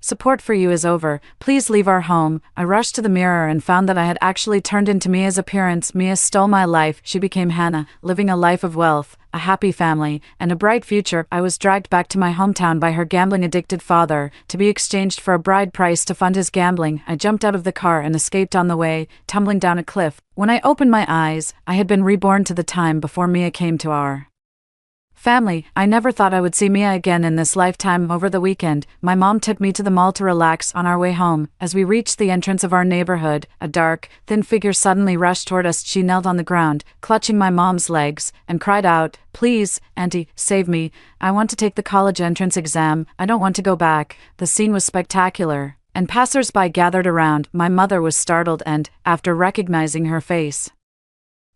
support for you is over. Please leave our home." I rushed to the mirror and found that I had actually turned into Mia's appearance. Mia stole my life. She became Hannah, living a life of wealth, a happy family, and a bright future. I was dragged back to my hometown by her gambling-addicted father, to be exchanged for a bride price to fund his gambling. I jumped out of the car and escaped on the way, tumbling down a cliff. When I opened my eyes, I had been reborn to the time before Mia came to our Family, I never thought I would see Mia again in this lifetime. Over the weekend, my mom took me to the mall to relax. On our way home, as we reached the entrance of our neighborhood, a dark, thin figure suddenly rushed toward us. She knelt on the ground, clutching my mom's legs, and cried out, "Please, Auntie, save me. I want to take the college entrance exam. I don't want to go back." The scene was spectacular, and passers-by gathered around. My mother was startled and, after recognizing her face,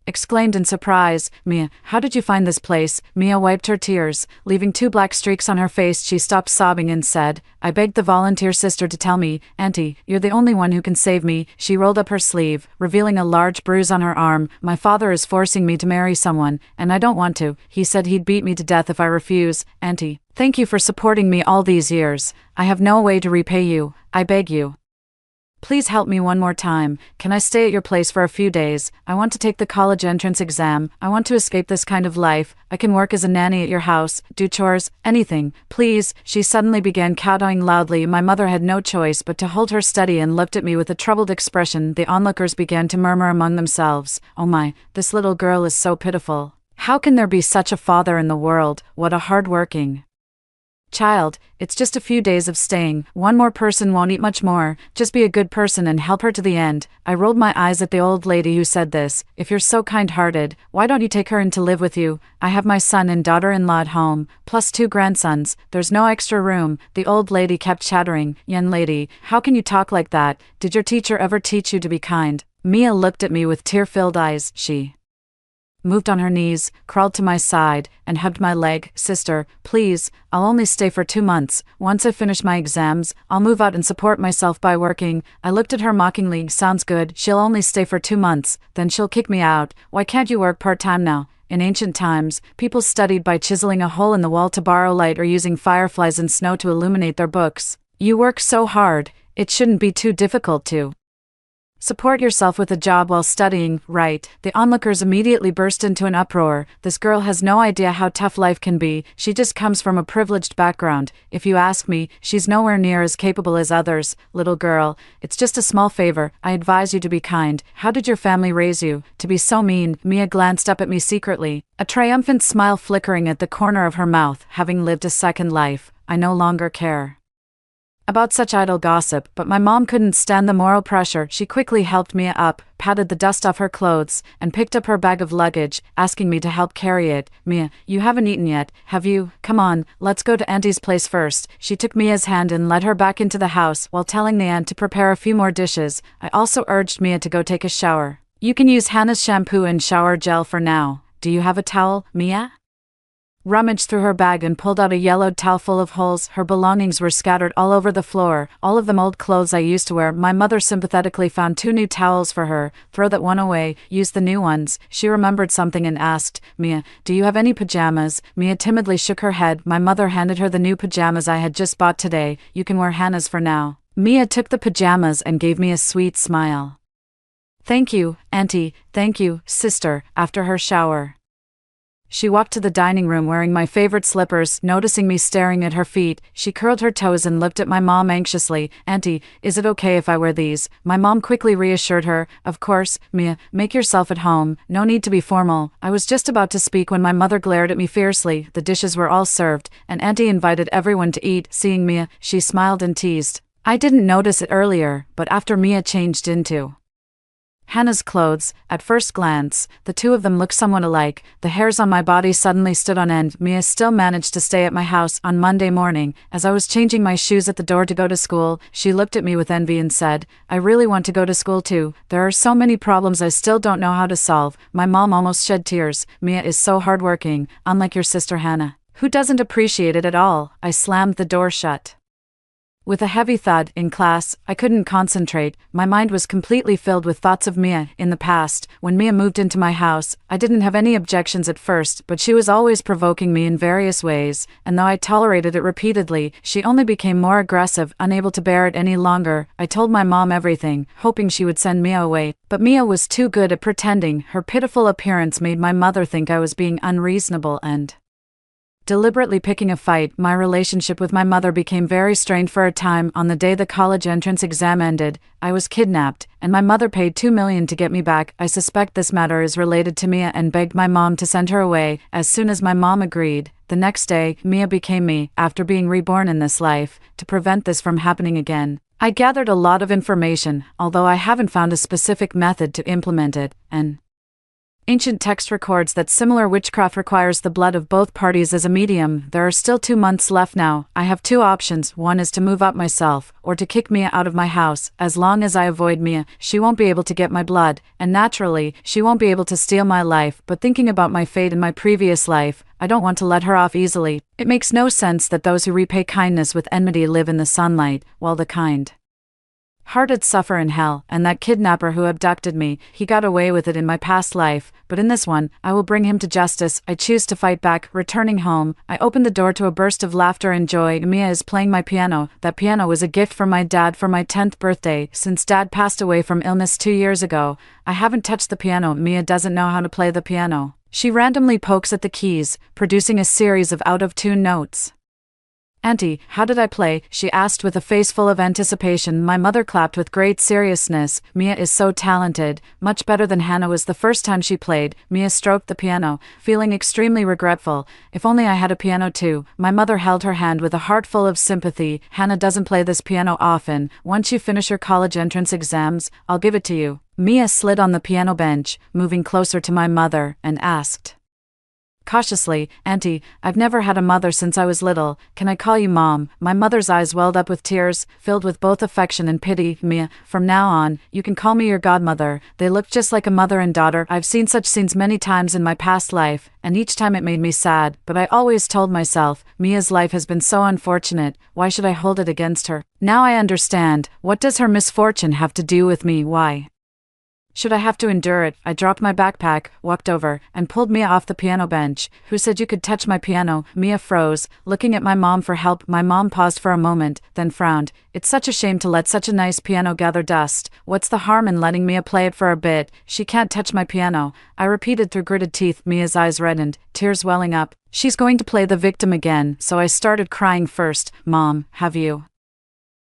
exclaimed in surprise, "Mia, how did you find this place?" Mia wiped her tears, leaving 2 black streaks on her face. She stopped sobbing and said, "I begged the volunteer sister to tell me, Auntie, you're the only one who can save me." She rolled up her sleeve, revealing a large bruise on her arm. "My father is forcing me to marry someone, and I don't want to. He said he'd beat me to death if I refuse. Auntie, thank you for supporting me all these years. I have no way to repay you. I beg you, please help me one more time. Can I stay at your place for a few days? I want to take the college entrance exam. I want to escape this kind of life. I can work as a nanny at your house, do chores, anything. Please." She suddenly began kowtowing loudly. My mother had no choice but to hold her steady and looked at me with a troubled expression. The onlookers began to murmur among themselves, "Oh my, this little girl is so pitiful. How can there be such a father in the world? What a hard-working child. It's just a few days of staying. One more person won't eat much more. Just be a good person and help her to the end." I rolled my eyes at the old lady who said this. "If you're so kind-hearted, why don't you take her in to live with you? I have my son and daughter-in-law at home, plus 2 grandsons. There's no extra room." The old lady kept chattering, "Young lady, how can you talk like that? Did your teacher ever teach you to be kind?" Mia looked at me with tear-filled eyes. She moved on her knees, crawled to my side, and hugged my leg. "Sister, please, I'll only stay for 2 months. Once I finish my exams, I'll move out and support myself by working." I looked at her mockingly. "Sounds good. She'll only stay for 2 months, then she'll kick me out. Why can't you work part-time now?" In ancient times, people studied by chiseling a hole in the wall to borrow light or using fireflies and snow to illuminate their books. You work so hard, it shouldn't be too difficult to support yourself with a job while studying, right? The onlookers immediately burst into an uproar. "This girl has no idea how tough life can be. She just comes from a privileged background. If you ask me, she's nowhere near as capable as others. Little girl, it's just a small favor. I advise you to be kind. How did your family raise you? To be so mean?" Mia glanced up at me secretly, a triumphant smile flickering at the corner of her mouth. "Having lived a second life, I no longer care about such idle gossip." But my mom couldn't stand the moral pressure. She quickly helped Mia up, patted the dust off her clothes, and picked up her bag of luggage, asking me to help carry it. "Mia, you haven't eaten yet, have you? Come on, let's go to Auntie's place first." She took Mia's hand and led her back into the house, while telling the aunt to prepare a few more dishes. I also urged Mia to go take a shower. "You can use Hannah's shampoo and shower gel for now. Do you have a towel, Mia?" Rummaged through her bag and pulled out a yellowed towel full of holes. Her belongings were scattered all over the floor, all of them old clothes I used to wear. My mother sympathetically found 2 new towels for her. "Throw that one away, use the new ones." She remembered something and asked, "Mia, do you have any pajamas?" Mia timidly shook her head. My mother handed her the new pajamas I had just bought today. "You can wear Hannah's for now." Mia took the pajamas and gave me a sweet smile. "Thank you, Auntie. Thank you, sister." After her shower, she walked to the dining room wearing my favorite slippers. Noticing me staring at her feet, she curled her toes and looked at my mom anxiously. "Auntie, is it okay if I wear these?" My mom quickly reassured her. "Of course, Mia, make yourself at home. No need to be formal." I was just about to speak when my mother glared at me fiercely. The dishes were all served, and Auntie invited everyone to eat. Seeing Mia, she smiled and teased. I didn't notice it earlier, but after Mia changed into Hannah's clothes, at first glance, the 2 of them looked somewhat alike. The hairs on my body suddenly stood on end. Mia still managed to stay at my house. On Monday morning, as I was changing my shoes at the door to go to school, she looked at me with envy and said, "I really want to go to school too. There are so many problems I still don't know how to solve." My mom almost shed tears. "Mia is so hardworking, unlike your sister Hannah, who doesn't appreciate it at all." I slammed the door shut with a heavy thud. In class, I couldn't concentrate. My mind was completely filled with thoughts of Mia. In the past, when Mia moved into my house, I didn't have any objections at first, but she was always provoking me in various ways, and though I tolerated it repeatedly, she only became more aggressive. Unable to bear it any longer, I told my mom everything, hoping she would send Mia away. But Mia was too good at pretending. Her pitiful appearance made my mother think I was being unreasonable and deliberately picking a fight. My relationship with my mother became very strained for a time. On the day the college entrance exam ended, I was kidnapped, and my mother paid $2 million to get me back. I suspect this matter is related to Mia and begged my mom to send her away. As soon as my mom agreed, The next day, Mia became me, after being reborn in this life, to prevent this from happening again. I gathered a lot of information, although I haven't found a specific method to implement it, and ancient text records that similar witchcraft requires the blood of both parties as a medium. There are still 2 months left now. I have 2 options. One is to move up myself, or to kick Mia out of my house. As long as I avoid Mia, she won't be able to get my blood, and naturally, she won't be able to steal my life. But thinking about my fate in my previous life, I don't want to let her off easily. It makes no sense that those who repay kindness with enmity live in the sunlight, while the kind-hearted suffer in hell. And that kidnapper who abducted me, he got away with it in my past life, but in this one, I will bring him to justice. I choose to fight back. Returning home, I opened the door to a burst of laughter and joy. Mia is playing my piano. That piano was a gift from my dad for my 10th birthday. Since dad passed away from illness 2 years ago, I haven't touched the piano. Mia doesn't know how to play the piano. She randomly pokes at the keys, producing a series of out-of-tune notes. "Auntie, how did I play?" she asked with a face full of anticipation. My mother clapped with great seriousness. "Mia is so talented, much better than Hannah was the first time she played." Mia stroked the piano, feeling extremely regretful. "If only I had a piano too." My mother held her hand with a heart full of sympathy. "Hannah doesn't play this piano often. Once you finish your college entrance exams, I'll give it to you." Mia slid on the piano bench, moving closer to my mother, and asked cautiously, "Auntie, I've never had a mother since I was little. Can I call you Mom?" My mother's eyes welled up with tears, filled with both affection and pity. "Mia, from now on, you can call me your godmother." They looked just like a mother and daughter. I've seen such scenes many times in my past life, and each time it made me sad, but I always told myself, Mia's life has been so unfortunate, why should I hold it against her? Now I understand. What does her misfortune have to do with me? Why should I have to endure it? I dropped my backpack, walked over, and pulled Mia off the piano bench. "Who said you could touch my piano?" Mia froze, looking at my mom for help. My mom paused for a moment, then frowned. "It's such a shame to let such a nice piano gather dust. What's the harm in letting Mia play it for a bit? She can't touch my piano," I repeated through gritted teeth. Mia's eyes reddened, tears welling up. "She's going to play the victim again." So I started crying first. "Mom, have you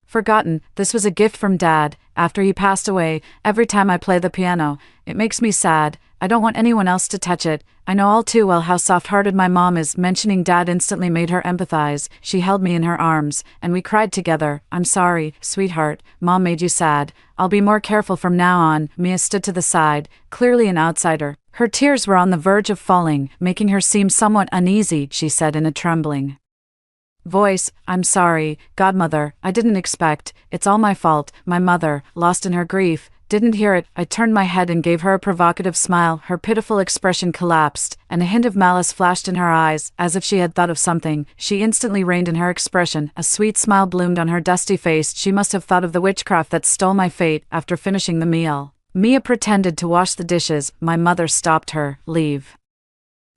forgotten? This was a gift from Dad. After he passed away, every time I play the piano, it makes me sad. I don't want anyone else to touch it. I know all too well how soft-hearted my mom is." Mentioning Dad instantly made her empathize. She held me in her arms, and we cried together. "I'm sorry, sweetheart. Mom made you sad. I'll be more careful from now on." Mia stood to the side, clearly an outsider. Her tears were on the verge of falling, making her seem somewhat uneasy. She said in a trembling voice, "I'm sorry, godmother, I didn't expect. It's all my fault." My mother, lost in her grief, didn't hear it. I turned my head and gave her a provocative smile. Her pitiful expression collapsed, and a hint of malice flashed in her eyes, as if she had thought of something. She instantly reined in her expression. A sweet smile bloomed on her dusty face. She must have thought of the witchcraft that stole my fate. After finishing the meal, Mia pretended to wash the dishes. My mother stopped her. "Leave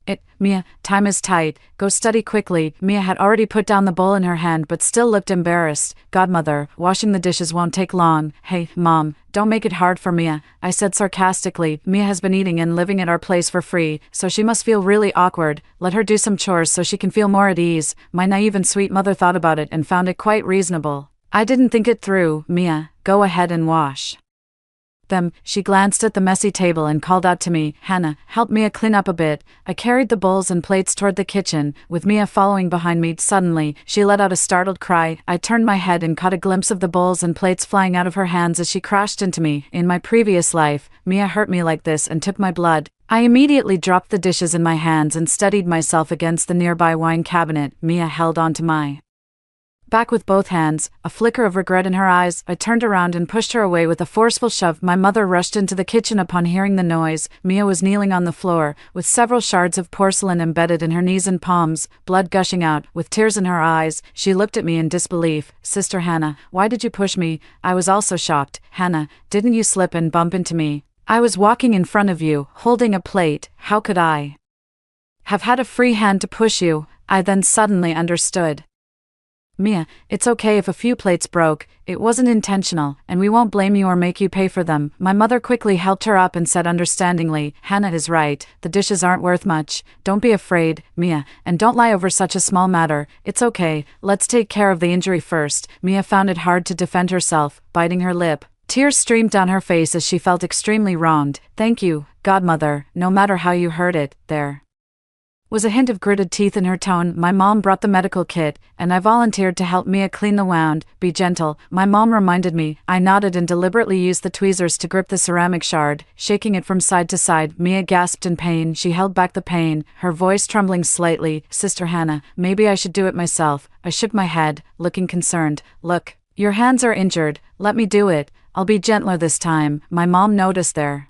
it, Mia, time is tight, go study quickly." Mia had already put down the bowl in her hand but still looked embarrassed. "Godmother, washing the dishes won't take long." "Hey, Mom, don't make it hard for Mia," I said sarcastically. "Mia has been eating and living at our place for free, so she must feel really awkward. Let her do some chores so she can feel more at ease." My naive and sweet mother thought about it and found it quite reasonable. I didn't think it through. "Mia, go ahead and wash them." She glanced at the messy table and called out to me, "Hannah, help Mia clean up a bit." I carried the bowls and plates toward the kitchen, with Mia following behind me. Suddenly, she let out a startled cry. I turned my head and caught a glimpse of the bowls and plates flying out of her hands as she crashed into me. In my previous life, Mia hurt me like this and took my blood. I immediately dropped the dishes in my hands and steadied myself against the nearby wine cabinet. Mia held onto my back with both hands, a flicker of regret in her eyes. I turned around and pushed her away with a forceful shove. My mother rushed into the kitchen upon hearing the noise. Mia was kneeling on the floor, with several shards of porcelain embedded in her knees and palms, blood gushing out. With tears in her eyes, she looked at me in disbelief. "Sister Hannah, why did you push me?" I was also shocked. "Hannah, didn't you slip and bump into me? I was walking in front of you, holding a plate. How could I have had a free hand to push you?" I then suddenly understood. "Mia, it's okay if a few plates broke. It wasn't intentional, and we won't blame you or make you pay for them." My mother quickly helped her up and said understandingly, "Hannah is right. The dishes aren't worth much. Don't be afraid, Mia, and don't lie over such a small matter. It's okay. Let's take care of the injury first." Mia found it hard to defend herself, biting her lip. Tears streamed down her face as she felt extremely wronged. "Thank you, godmother, no matter how you hurt it, there Was a hint of gritted teeth in her tone. My mom brought the medical kit, and I volunteered to help Mia clean the wound. Be gentle, my mom reminded me. I nodded and deliberately used the tweezers to grip the ceramic shard, shaking it from side to side. Mia gasped in pain. She held back the pain, her voice trembling slightly. Sister Hannah, maybe I should do it myself. I shook my head, looking concerned. Look, your hands are injured. Let me do it. I'll be gentler this time. My mom noticed there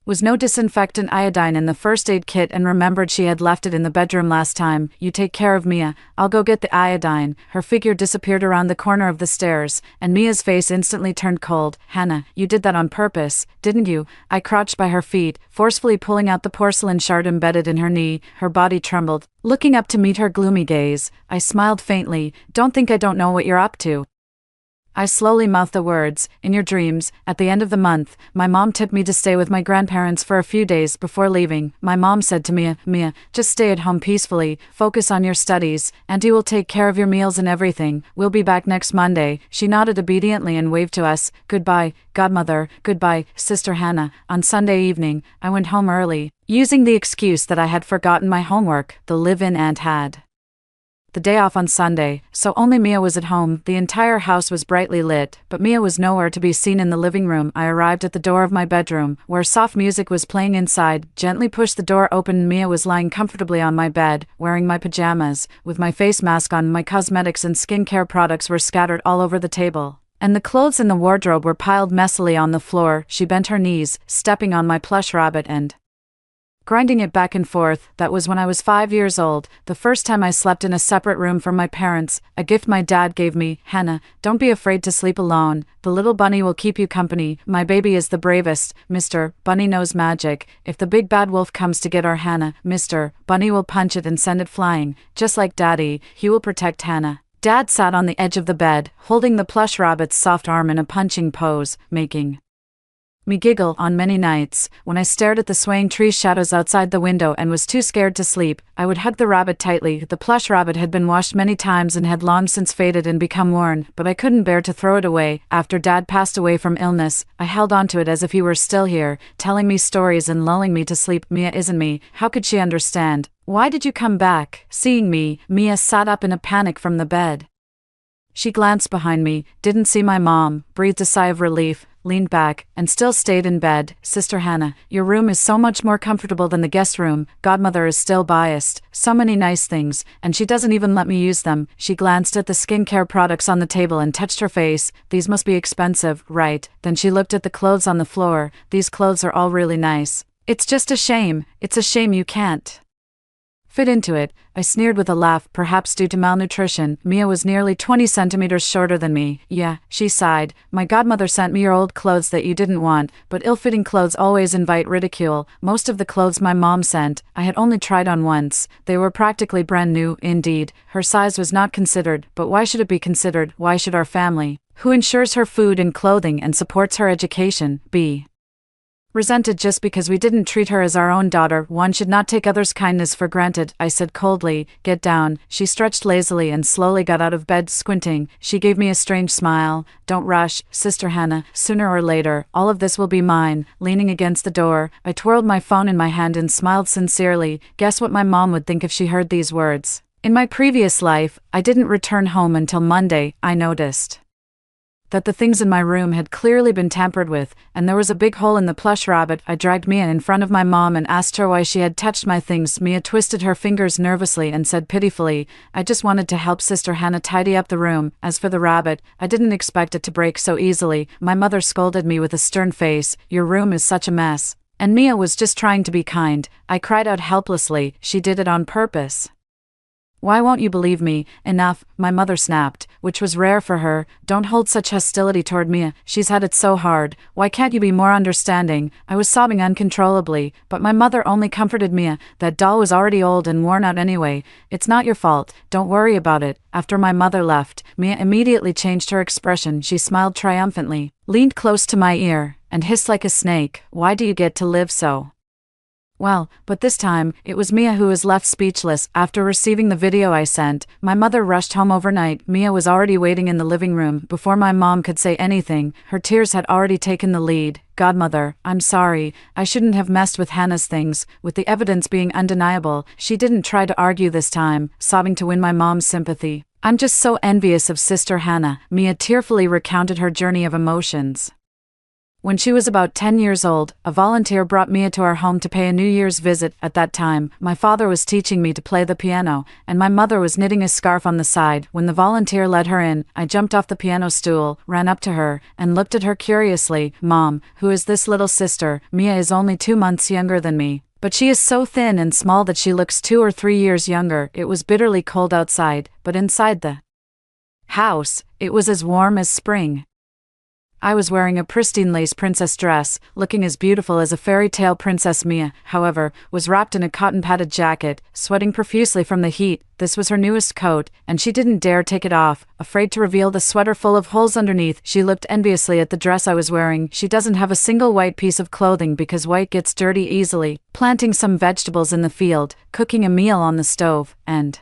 was no disinfectant iodine in the first aid kit and remembered she had left it in the bedroom last time. You take care of Mia, I'll go get the iodine. Her figure disappeared around the corner of the stairs, and Mia's face instantly turned cold. Hannah, you did that on purpose, didn't you? I crouched by her feet, forcefully pulling out the porcelain shard embedded in her knee. Her body trembled. Looking up to meet her gloomy gaze, I smiled faintly. Don't think I don't know what you're up to. I slowly mouthed the words. In your dreams, at the end of the month, my mom tipped me to stay with my grandparents for a few days before leaving. My mom said to Mia, Mia, just stay at home peacefully, focus on your studies, Auntie will take care of your meals and everything. We'll be back next Monday. She nodded obediently and waved to us. Goodbye, godmother, goodbye, Sister Hannah. On Sunday evening, I went home early, using the excuse that I had forgotten my homework. The live-in aunt had the day off on Sunday, so only Mia was at home. The entire house was brightly lit, but Mia was nowhere to be seen in the living room. I arrived at the door of my bedroom, where soft music was playing inside, gently pushed the door open and Mia was lying comfortably on my bed, wearing my pajamas, with my face mask on. My cosmetics and skincare products were scattered all over the table, and the clothes in the wardrobe were piled messily on the floor. She bent her knees, stepping on my plush rabbit and grinding it back and forth. That was when I was 5 years old, the first time I slept in a separate room from my parents, a gift my dad gave me. Hannah, don't be afraid to sleep alone. The little bunny will keep you company. My baby is the bravest. Mr. Bunny knows magic. If the big bad wolf comes to get our Hannah, Mr. Bunny will punch it and send it flying. Just like Daddy, he will protect Hannah. Dad sat on the edge of the bed, holding the plush rabbit's soft arm in a punching pose, making me giggle. On many nights, when I stared at the swaying tree shadows outside the window and was too scared to sleep, I would hug the rabbit tightly. The plush rabbit had been washed many times and had long since faded and become worn, but I couldn't bear to throw it away. After Dad passed away from illness, I held onto it as if he were still here, telling me stories and lulling me to sleep. Mia isn't me. How could she understand? Why did you come back? Seeing me, Mia sat up in a panic from the bed. She glanced behind me, didn't see my mom, breathed a sigh of relief, leaned back, and still stayed in bed. Sister Hannah, your room is so much more comfortable than the guest room. Godmother is still biased. So many nice things, and she doesn't even let me use them. She glanced at the skincare products on the table and touched her face. These must be expensive, right? Then she looked at the clothes on the floor. These clothes are all really nice. It's just a shame. It's a shame you can't fit into it. I sneered with a laugh, perhaps due to malnutrition. Mia was nearly 20 centimeters shorter than me. Yeah, she sighed. My godmother sent me your old clothes that you didn't want, but ill-fitting clothes always invite ridicule. Most of the clothes my mom sent, I had only tried on once. They were practically brand new. Indeed, her size was not considered, but why should it be considered? Why should our family, who ensures her food and clothing and supports her education, be resented just because we didn't treat her as our own daughter? One should not take others' kindness for granted, I said coldly. Get down. She stretched lazily and slowly got out of bed, squinting. She gave me a strange smile. Don't rush, Sister Hannah. Sooner or later, all of this will be mine. Leaning against the door, I twirled my phone in my hand and smiled sincerely. Guess what my mom would think if she heard these words? In my previous life, I didn't return home until Monday. I noticed that the things in my room had clearly been tampered with, and there was a big hole in the plush rabbit. I dragged Mia in front of my mom and asked her why she had touched my things. Mia twisted her fingers nervously and said pitifully, I just wanted to help Sister Hannah tidy up the room. As for the rabbit, I didn't expect it to break so easily. My mother scolded me with a stern face. Your room is such a mess. And Mia was just trying to be kind. I cried out helplessly. She did it on purpose. Why won't you believe me? Enough, my mother snapped, which was rare for her. Don't hold such hostility toward Mia. She's had it so hard. Why can't you be more understanding? I was sobbing uncontrollably, but my mother only comforted Mia. That doll was already old and worn out anyway. It's not your fault. Don't worry about it. After my mother left, Mia immediately changed her expression. She smiled triumphantly, leaned close to my ear, and hissed like a snake. Why do you get to live so Well, but this time, it was Mia who was left speechless. After receiving the video I sent, my mother rushed home overnight. Mia was already waiting in the living room. Before my mom could say anything, her tears had already taken the lead. "Godmother, I'm sorry. I shouldn't have messed with Hannah's things." With the evidence being undeniable, she didn't try to argue this time, sobbing to win my mom's sympathy. "I'm just so envious of Sister Hannah." Mia tearfully recounted her journey of emotions. When she was about 10 years old, a volunteer brought Mia to our home to pay a New Year's visit. At that time, my father was teaching me to play the piano, and my mother was knitting a scarf on the side. When the volunteer led her in, I jumped off the piano stool, ran up to her, and looked at her curiously. "Mom, who is this little sister?" Mia is only 2 months younger than me, but she is so thin and small that she looks 2 or 3 years younger. It was bitterly cold outside, but inside the house, it was as warm as spring. I was wearing a pristine lace princess dress, looking as beautiful as a fairy tale princess. Mia, however, was wrapped in a cotton padded jacket, sweating profusely from the heat. This was her newest coat, and she didn't dare take it off, afraid to reveal the sweater full of holes underneath. She looked enviously at the dress I was wearing. "She doesn't have a single white piece of clothing because white gets dirty easily." Planting some vegetables in the field, cooking a meal on the stove, and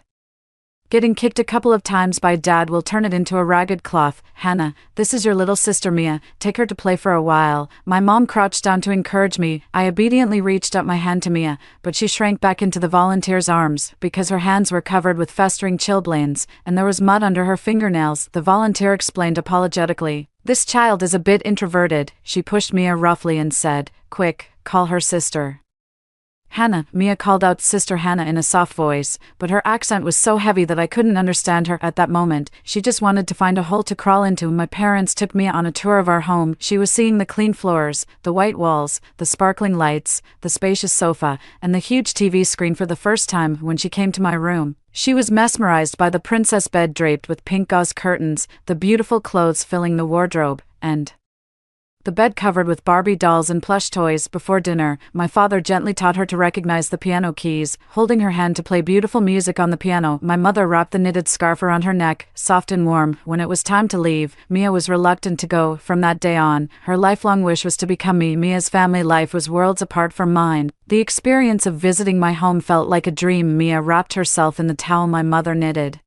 getting kicked a couple of times by Dad will turn it into a ragged cloth. "Hannah, this is your little sister Mia. Take her to play for a while." My mom crouched down to encourage me. I obediently reached up my hand to Mia, but she shrank back into the volunteer's arms because her hands were covered with festering chilblains, and there was mud under her fingernails. The volunteer explained apologetically. "This child is a bit introverted." She pushed Mia roughly and said, "Quick, call her sister Hannah." Mia called out Sister Hannah in a soft voice, but her accent was so heavy that I couldn't understand her. At that moment, she just wanted to find a hole to crawl into. My parents took Mia on a tour of our home. She was seeing the clean floors, the white walls, the sparkling lights, the spacious sofa, and the huge TV screen for the first time. When she came to my room, she was mesmerized by the princess bed draped with pink gauze curtains, the beautiful clothes filling the wardrobe, and the bed covered with Barbie dolls and plush toys. Before dinner, my father gently taught her to recognize the piano keys, holding her hand to play beautiful music on the piano. My mother wrapped the knitted scarf around her neck, soft and warm. When it was time to leave, Mia was reluctant to go. From that day on, her lifelong wish was to become me. Mia's family life was worlds apart from mine. The experience of visiting my home felt like a dream. Mia wrapped herself in the towel my mother knitted,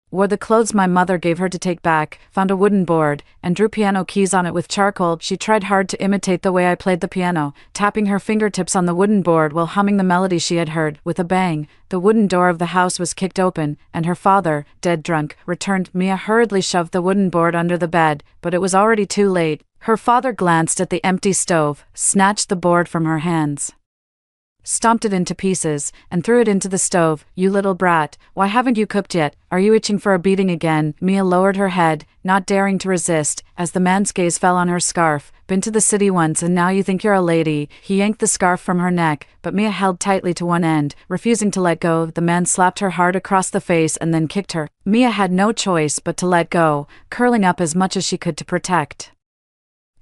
wore the clothes my mother gave her to take back, found a wooden board, and drew piano keys on it with charcoal. She tried hard to imitate the way I played the piano, tapping her fingertips on the wooden board while humming the melody she had heard. With a bang, the wooden door of the house was kicked open, and her father, dead drunk, returned. Mia hurriedly shoved the wooden board under the bed, but it was already too late. Her father glanced at the empty stove, snatched the board from her hands, stomped it into pieces, and threw it into the stove. "You little brat, why haven't you cooked yet? Are you itching for a beating again?" Mia lowered her head, not daring to resist, as the man's gaze fell on her scarf. "Been to the city once and now you think you're a lady." He yanked the scarf from her neck, but Mia held tightly to one end, refusing to let go. The man slapped her hard across the face and then kicked her. Mia had no choice but to let go, curling up as much as she could to protect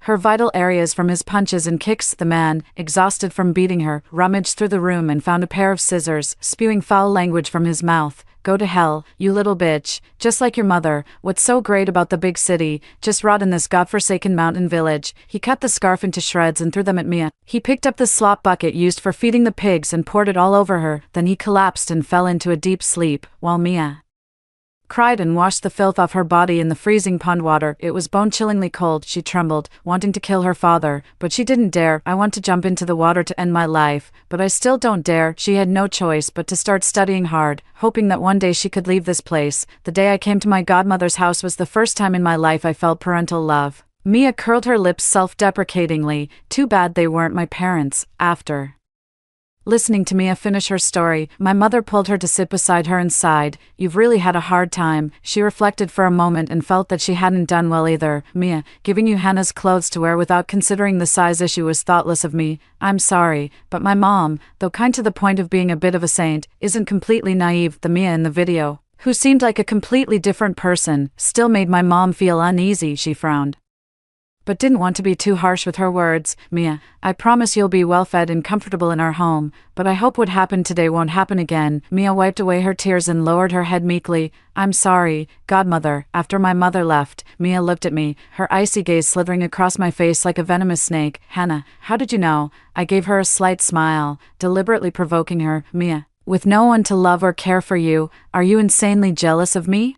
her vital areas from his punches and kicks. The man, exhausted from beating her, rummaged through the room and found a pair of scissors, spewing foul language from his mouth. "Go to hell, you little bitch, just like your mother. What's so great about the big city? Just rot in this godforsaken mountain village." He cut the scarf into shreds and threw them at Mia. He picked up the slop bucket used for feeding the pigs and poured it all over her. Then he collapsed and fell into a deep sleep, while Mia cried and washed the filth off her body in the freezing pond water. It was bone-chillingly cold. She trembled, wanting to kill her father, but she didn't dare. "I want to jump into the water to end my life, but I still don't dare." She had no choice but to start studying hard, hoping that one day she could leave this place. The day I came to my godmother's house was the first time in my life I felt parental love. Mia curled her lips self-deprecatingly. Too bad they weren't my parents. After listening to Mia finish her story, my mother pulled her to sit beside her and sighed. "You've really had a hard time." She reflected for a moment and felt that she hadn't done well either. "Mia, giving you Hannah's clothes to wear without considering the size issue was thoughtless of me. I'm sorry, but my mom, though kind to the point of being a bit of a saint, isn't completely naive." The Mia in the video, who seemed like a completely different person, still made my mom feel uneasy. She frowned. but didn't want to be too harsh with her words. Mia, I promise you'll be well fed and comfortable in our home, but I hope what happened today won't happen again. Mia wiped away her tears and lowered her head meekly. I'm sorry, godmother. After my mother left, Mia looked at me, her icy gaze slithering across my face like a venomous snake. Hannah, how did you know? I gave her a slight smile, deliberately provoking her. Mia, with no one to love or care for you, are you insanely jealous of me?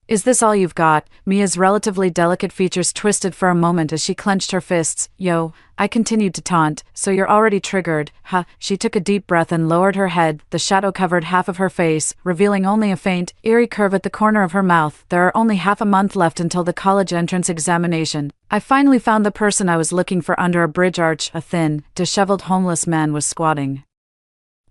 Is this all you've got? Mia's relatively delicate features twisted for a moment as she clenched her fists. Yo, I continued to taunt, so you're already triggered. Huh. She took a deep breath and lowered her head. The shadow covered half of her face, revealing only a faint, eerie curve at the corner of her mouth. There are only half a month left until the college entrance examination. I finally found the person I was looking for under a bridge arch. A thin, disheveled homeless man was squatting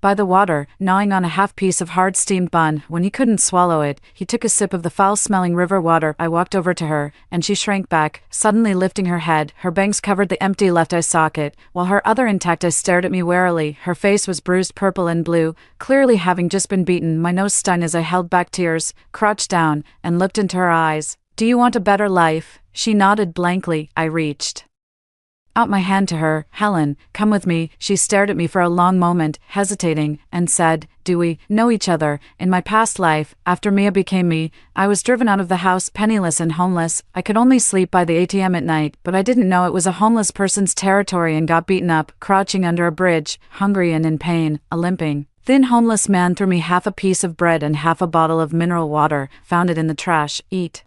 by the water, gnawing on a half-piece of hard-steamed bun. When he couldn't swallow it, he took a sip of the foul-smelling river water. I walked over to her, and she shrank back, suddenly lifting her head. Her bangs covered the empty left eye socket, while her other intact eye stared at me warily. Her face was bruised purple and blue, clearly having just been beaten. My nose stung as I held back tears, crouched down, and looked into her eyes. Do you want a better life? She nodded blankly. I reached out my hand to her. Helen, come with me. She stared at me for a long moment, hesitating, and said, do we know each other? In my past life, after Mia became me, I was driven out of the house, penniless and homeless. I could only sleep by the ATM at night, but I didn't know it was a homeless person's territory and got beaten up, crouching under a bridge, hungry and in pain, a limping, thin homeless man threw me half a piece of bread and half a bottle of mineral water, found it in the trash. Eat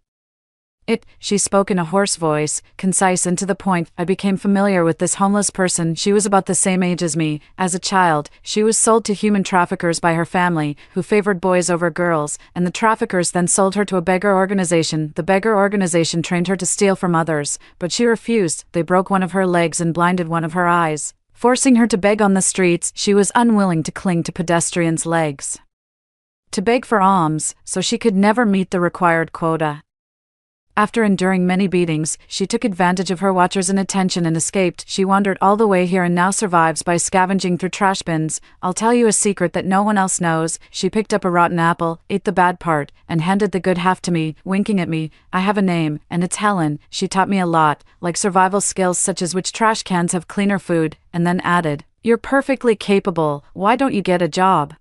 it, she spoke in a hoarse voice, concise and to the point. I became familiar with this homeless person. She was about the same age as me. As a child, she was sold to human traffickers by her family, who favored boys over girls, and the traffickers then sold her to a beggar organization. The beggar organization trained her to steal from others, but she refused. They broke one of her legs and blinded one of her eyes, forcing her to beg on the streets. She was unwilling to cling to pedestrians' legs to beg for alms, so she could never meet the required quota. After enduring many beatings, she took advantage of her watchers' inattention and escaped. She wandered all the way here and now survives by scavenging through trash bins. I'll tell you a secret that no one else knows. She picked up a rotten apple, ate the bad part, and handed the good half to me, winking at me. I have a name, and it's Helen. She taught me a lot, like survival skills such as which trash cans have cleaner food, and then added, you're perfectly capable. Why don't you get a job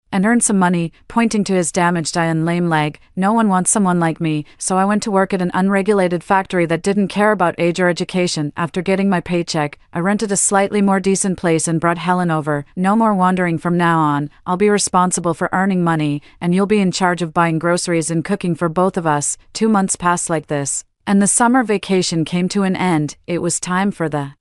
and earn some money? Pointing to his damaged eye and lame leg. No one wants someone like me, so I went to work at an unregulated factory that didn't care about age or education. After getting my paycheck, I rented a slightly more decent place and brought Helen over. No more wandering from now on. I'll be responsible for earning money, and you'll be in charge of buying groceries and cooking for both of us. 2 months passed like this, and the summer vacation came to an end. It was time for the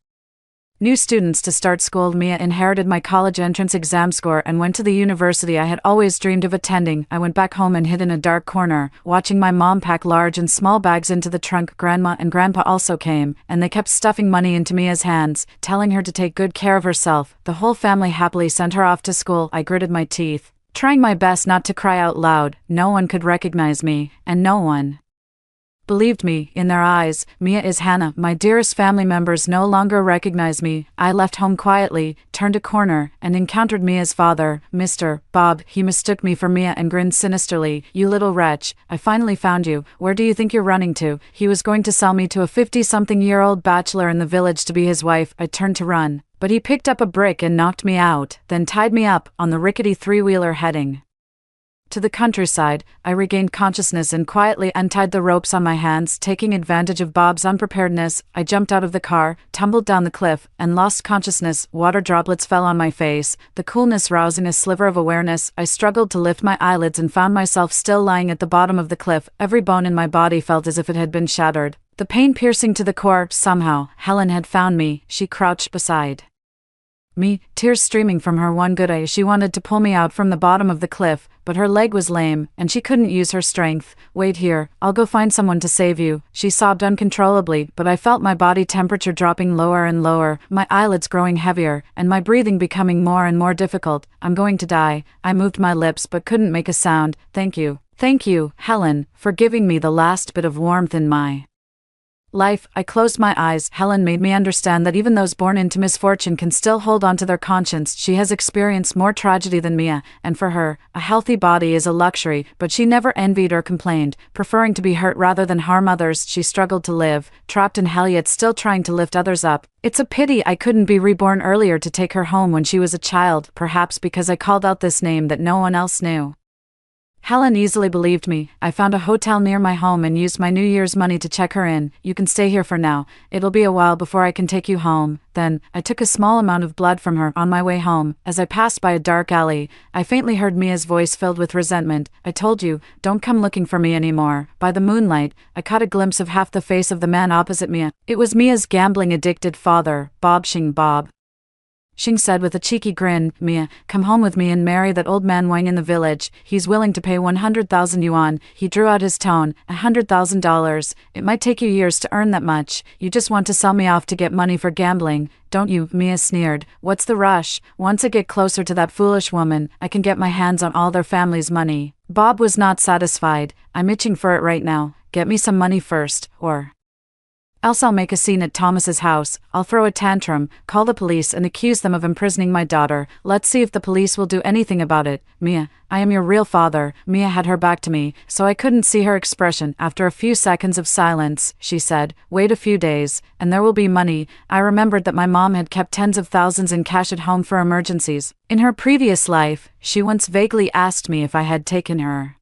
new students to start school. Mia inherited my college entrance exam score and went to the university I had always dreamed of attending. I went back home and hid in a dark corner, watching my mom pack large and small bags into the trunk. Grandma and Grandpa also came, and they kept stuffing money into Mia's hands, telling her to take good care of herself. The whole family happily sent her off to school. I gritted my teeth, trying my best not to cry out loud. No one could recognize me, and no one believed me. In their eyes, Mia is Hannah. My dearest family members no longer recognize me. I left home quietly, turned a corner, and encountered Mia's father, Mr. Bob. He mistook me for Mia and grinned sinisterly. You little wretch, I finally found you. Where do you think you're running to? He was going to sell me to a 50-something-year-old bachelor in the village to be his wife. I turned to run, but he picked up a brick and knocked me out, then tied me up on the rickety three-wheeler heading to the countryside. I regained consciousness and quietly untied the ropes on my hands. Taking advantage of Bob's unpreparedness, I jumped out of the car, tumbled down the cliff, and lost consciousness. Water droplets fell on my face, the coolness rousing a sliver of awareness. I struggled to lift my eyelids and found myself still lying at the bottom of the cliff. Every bone in my body felt as if it had been shattered, the pain piercing to the core. Somehow, Helen had found me. She crouched beside me, tears streaming from her one good eye. She wanted to pull me out from the bottom of the cliff, but her leg was lame, and she couldn't use her strength. Wait here, I'll go find someone to save you. She sobbed uncontrollably, but I felt my body temperature dropping lower and lower, my eyelids growing heavier, and my breathing becoming more and more difficult. I'm going to die. I moved my lips but couldn't make a sound. Thank you, Helen, for giving me the last bit of warmth in my life, I closed my eyes. Helen made me understand that even those born into misfortune can still hold on to their conscience. She has experienced more tragedy than Mia, and for her, a healthy body is a luxury, but she never envied or complained, preferring to be hurt rather than harm others. She struggled to live, trapped in hell yet still trying to lift others up. It's a pity I couldn't be reborn earlier to take her home when she was a child, perhaps because I called out this name that no one else knew. Helen easily believed me. I found a hotel near my home and used my New Year's money to check her in. You can stay here for now. It'll be a while before I can take you home. Then, I took a small amount of blood from her on my way home. As I passed by a dark alley, I faintly heard Mia's voice filled with resentment. I told you, don't come looking for me anymore. By the moonlight, I caught a glimpse of half the face of the man opposite Mia. It was Mia's gambling-addicted father, Bob Xing Bob. Xing said with a cheeky grin, Mia, come home with me and marry that old man Wang in the village. He's willing to pay 100,000 yuan. He drew out his tone, $100,000. It might take you years to earn that much. You just want to sell me off to get money for gambling, don't you? Mia sneered. What's the rush? Once I get closer to that foolish woman, I can get my hands on all their family's money. Bob was not satisfied. I'm itching for it right now. Get me some money first, or else I'll make a scene at Thomas's house. I'll throw a tantrum, call the police and accuse them of imprisoning my daughter. Let's see if the police will do anything about it. Mia, I am your real father. Mia had her back to me, so I couldn't see her expression. After a few seconds of silence, she said, wait a few days, and there will be money. I remembered that my mom had kept tens of thousands in cash at home for emergencies. In her previous life, she once vaguely asked me if I had taken her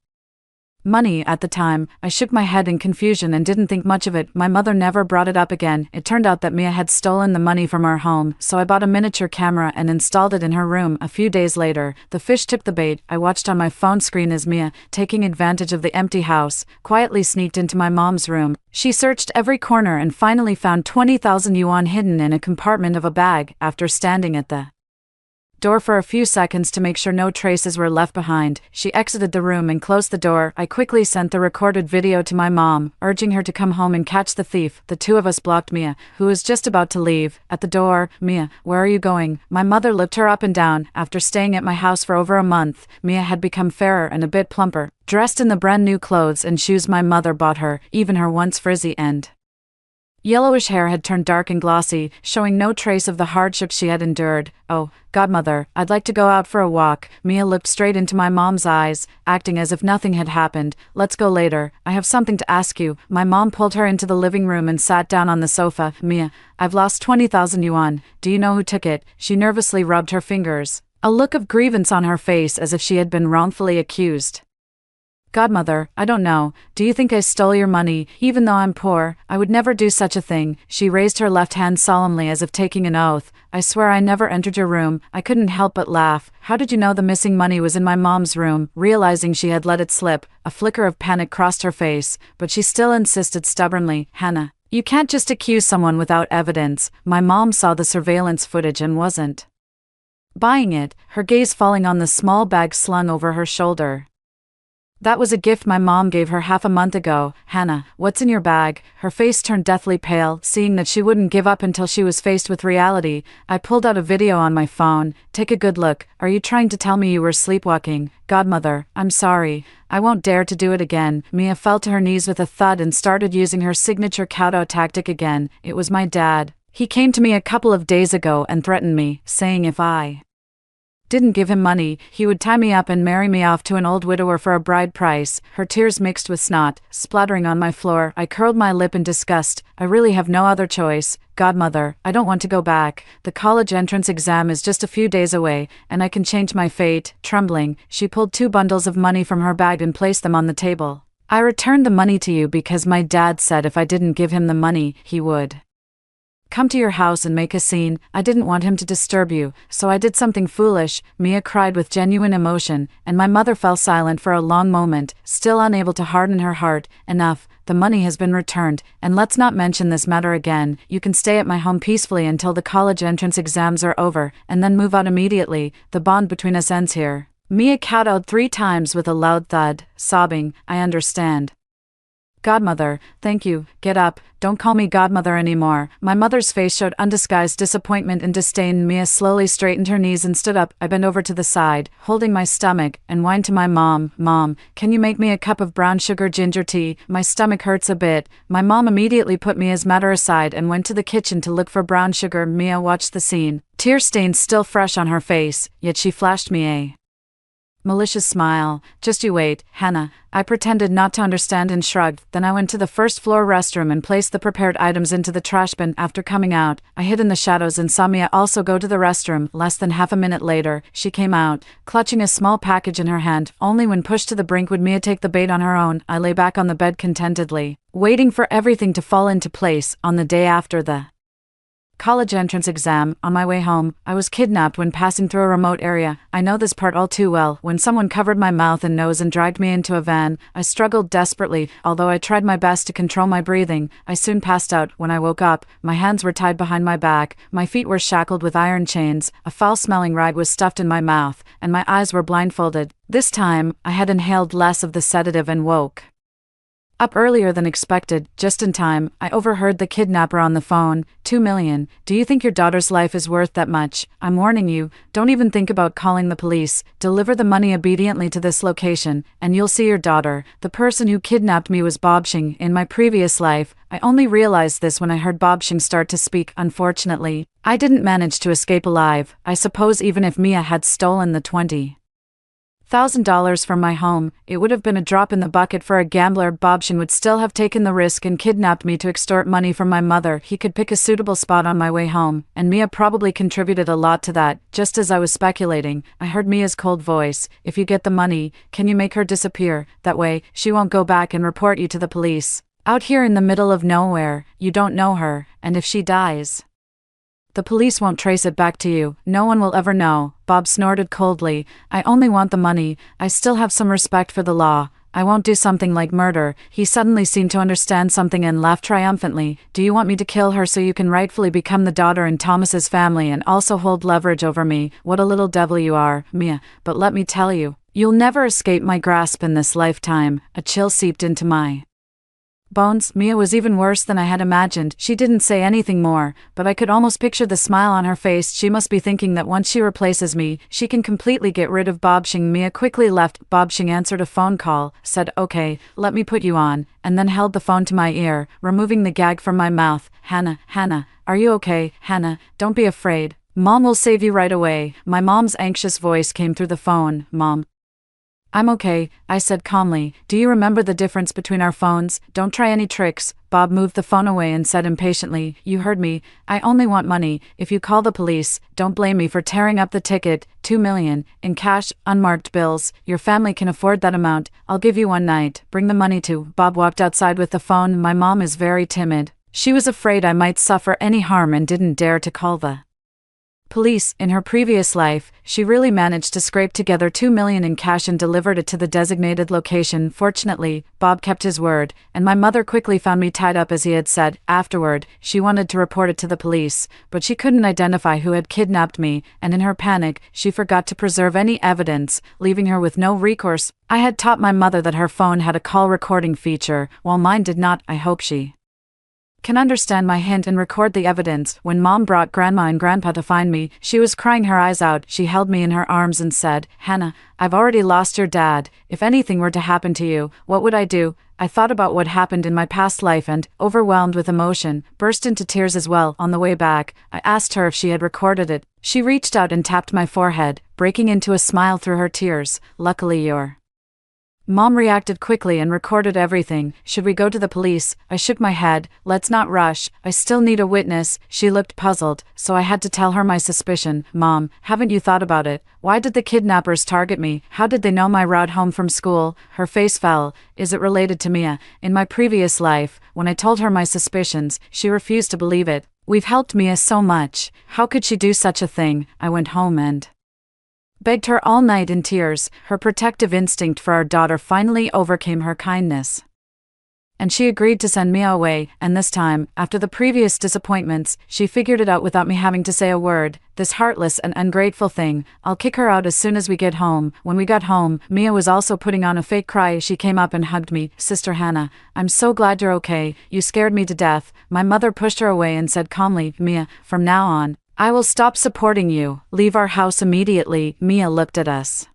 money. At the time, I shook my head in confusion and didn't think much of it. My mother never brought it up again. It turned out that Mia had stolen the money from our home, so I bought a miniature camera and installed it in her room. A few days later, the fish tipped the bait. I watched on my phone screen as Mia, taking advantage of the empty house, quietly sneaked into my mom's room. She searched every corner and finally found 20,000 yuan hidden in a compartment of a bag. After standing at the door for a few seconds to make sure no traces were left behind, she exited the room and closed the door. I quickly sent the recorded video to my mom, urging her to come home and catch the thief. The two of us blocked Mia, who was just about to leave. At the door, Mia, where are you going? My mother looked her up and down. After staying at my house for over a month, Mia had become fairer and a bit plumper, dressed in the brand new clothes and shoes my mother bought her. Even her once frizzy and yellowish hair had turned dark and glossy, showing no trace of the hardships she had endured. Oh, godmother, I'd like to go out for a walk. Mia looked straight into my mom's eyes, acting as if nothing had happened. Let's go later. I have something to ask you. My mom pulled her into the living room and sat down on the sofa. Mia, I've lost 20,000 yuan. Do you know who took it? She nervously rubbed her fingers, a look of grievance on her face as if she had been wrongfully accused. Godmother, I don't know. Do you think I stole your money? Even though I'm poor, I would never do such a thing. She raised her left hand solemnly as if taking an oath. I swear I never entered your room. I couldn't help but laugh. How did you know the missing money was in my mom's room? Realizing she had let it slip, a flicker of panic crossed her face, but she still insisted stubbornly, Hannah, you can't just accuse someone without evidence. My mom saw the surveillance footage and wasn't buying it, her gaze falling on the small bag slung over her shoulder. That was a gift my mom gave her half a month ago. Hannah, what's in your bag? Her face turned deathly pale, seeing that she wouldn't give up until she was faced with reality. I pulled out a video on my phone. Take a good look. Are you trying to tell me you were sleepwalking? Godmother, I'm sorry. I won't dare to do it again. Mia fell to her knees with a thud and started using her signature kowtow tactic again. It was my dad. He came to me a couple of days ago and threatened me, saying if I didn't give him money, he would tie me up and marry me off to an old widower for a bride price. Her tears mixed with snot, splattering on my floor. I curled my lip in disgust. I really have no other choice. Godmother, I don't want to go back. The college entrance exam is just a few days away, and I can change my fate. Trembling, she pulled 2 bundles of money from her bag and placed them on the table. I returned the money to you because my dad said if I didn't give him the money, he would come to your house and make a scene. I didn't want him to disturb you, so I did something foolish. Mia cried with genuine emotion, and my mother fell silent for a long moment, still unable to harden her heart. Enough, the money has been returned, and let's not mention this matter again. You can stay at my home peacefully until the college entrance exams are over, and then move out immediately. The bond between us ends here. Mia kowtowed 3 times with a loud thud, sobbing, I understand. Godmother, thank you, get up, don't call me godmother anymore. My mother's face showed undisguised disappointment and disdain. Mia slowly straightened her knees and stood up. I bent over to the side, holding my stomach, and whined to my mom, Mom, can you make me a cup of brown sugar ginger tea? My stomach hurts a bit. My mom immediately put Mia's matter aside and went to the kitchen to look for brown sugar. Mia watched the scene, tear stains still fresh on her face, yet she flashed me a malicious smile. Just you wait, Hannah. I pretended not to understand and shrugged. Then I went to the first floor restroom and placed the prepared items into the trash bin. After coming out, I hid in the shadows and saw Mia also go to the restroom. Less than half a minute later, she came out, clutching a small package in her hand. Only when pushed to the brink would Mia take the bait on her own. I lay back on the bed contentedly, waiting for everything to fall into place. On the day after the college entrance exam, on my way home, I was kidnapped when passing through a remote area. I know this part all too well. When someone covered my mouth and nose and dragged me into a van, I struggled desperately. Although I tried my best to control my breathing, I soon passed out. When I woke up, my hands were tied behind my back, my feet were shackled with iron chains, a foul-smelling rag was stuffed in my mouth, and my eyes were blindfolded. This time, I had inhaled less of the sedative and woke up earlier than expected. Just in time, I overheard the kidnapper on the phone. 2 million. Do you think your daughter's life is worth that much? I'm warning you, don't even think about calling the police. Deliver the money obediently to this location, and you'll see your daughter. The person who kidnapped me was Bob Shing. In my previous life, I only realized this when I heard Bob Shing start to speak. Unfortunately, I didn't manage to escape alive. I suppose even if Mia had stolen the $20,000 from my home, it would have been a drop in the bucket for a gambler. Bob Shing would still have taken the risk and kidnapped me to extort money from my mother. He could pick a suitable spot on my way home, and Mia probably contributed a lot to that. Just as I was speculating, I heard Mia's cold voice. If you get the money, can you make her disappear? That way, she won't go back and report you to the police. Out here in the middle of nowhere, you don't know her, and if she dies, the police won't trace it back to you. No one will ever know. Bob snorted coldly. I only want the money. I still have some respect for the law. I won't do something like murder. He suddenly seemed to understand something and laughed triumphantly. Do you want me to kill her so you can rightfully become the daughter in Thomas's family and also hold leverage over me? What a little devil you are, Mia. But let me tell you, you'll never escape my grasp in this lifetime. A chill seeped into my bones. Mia was even worse than I had imagined. She didn't say anything more, but I could almost picture the smile on her face. She must be thinking that once she replaces me, she can completely get rid of Bob Shing. Mia quickly left. Bob Shing answered a phone call, said, "Okay, let me put you on," and then held the phone to my ear, removing the gag from my mouth. Hannah, are you okay? Hannah, don't be afraid. Mom will save you right away." My mom's anxious voice came through the phone. "Mom, I'm okay," I said calmly. "Do you remember the difference between our phones? Don't try any tricks." Bob moved the phone away and said impatiently, "You heard me. I only want money. If you call the police, don't blame me for tearing up the ticket. 2 million, in cash, unmarked bills. Your family can afford that amount. I'll give you one night. Bring the money to." Bob walked outside with the phone. My mom is very timid. She was afraid I might suffer any harm and didn't dare to call the police. In her previous life, she really managed to scrape together 2 million in cash and delivered it to the designated location. Fortunately, Bob kept his word, and my mother quickly found me tied up as he had said. Afterward, she wanted to report it to the police, but she couldn't identify who had kidnapped me, and in her panic, she forgot to preserve any evidence, leaving her with no recourse. I had taught my mother that her phone had a call recording feature, while mine did not. I hope she can understand my hint and record the evidence. When Mom brought Grandma and Grandpa to find me, she was crying her eyes out. She held me in her arms and said, "Hannah, I've already lost your dad. If anything were to happen to you, what would I do?" I thought about what happened in my past life and, overwhelmed with emotion, burst into tears as well. On the way back, I asked her if she had recorded it. She reached out and tapped my forehead, breaking into a smile through her tears. "Luckily your Mom reacted quickly and recorded everything. Should we go to the police?" I shook my head. "Let's not rush. I still need a witness." She looked puzzled, so I had to tell her my suspicion. "Mom, haven't you thought about it? Why did the kidnappers target me? How did they know my route home from school?" Her face fell. "Is it related to Mia? In my previous life, when I told her my suspicions, she refused to believe it. We've helped Mia so much. How could she do such a thing?" I went home and begged her all night in tears. Her protective instinct for our daughter finally overcame her kindness. And she agreed to send Mia away, and this time, after the previous disappointments, she figured it out without me having to say a word. This heartless and ungrateful thing. I'll kick her out as soon as we get home. When we got home, Mia was also putting on a fake cry. She came up and hugged me. Sister Hannah, I'm so glad you're okay. You scared me to death. My mother pushed her away and said calmly, Mia, from now on, I will stop supporting you. Leave our house immediately. Mia looked at us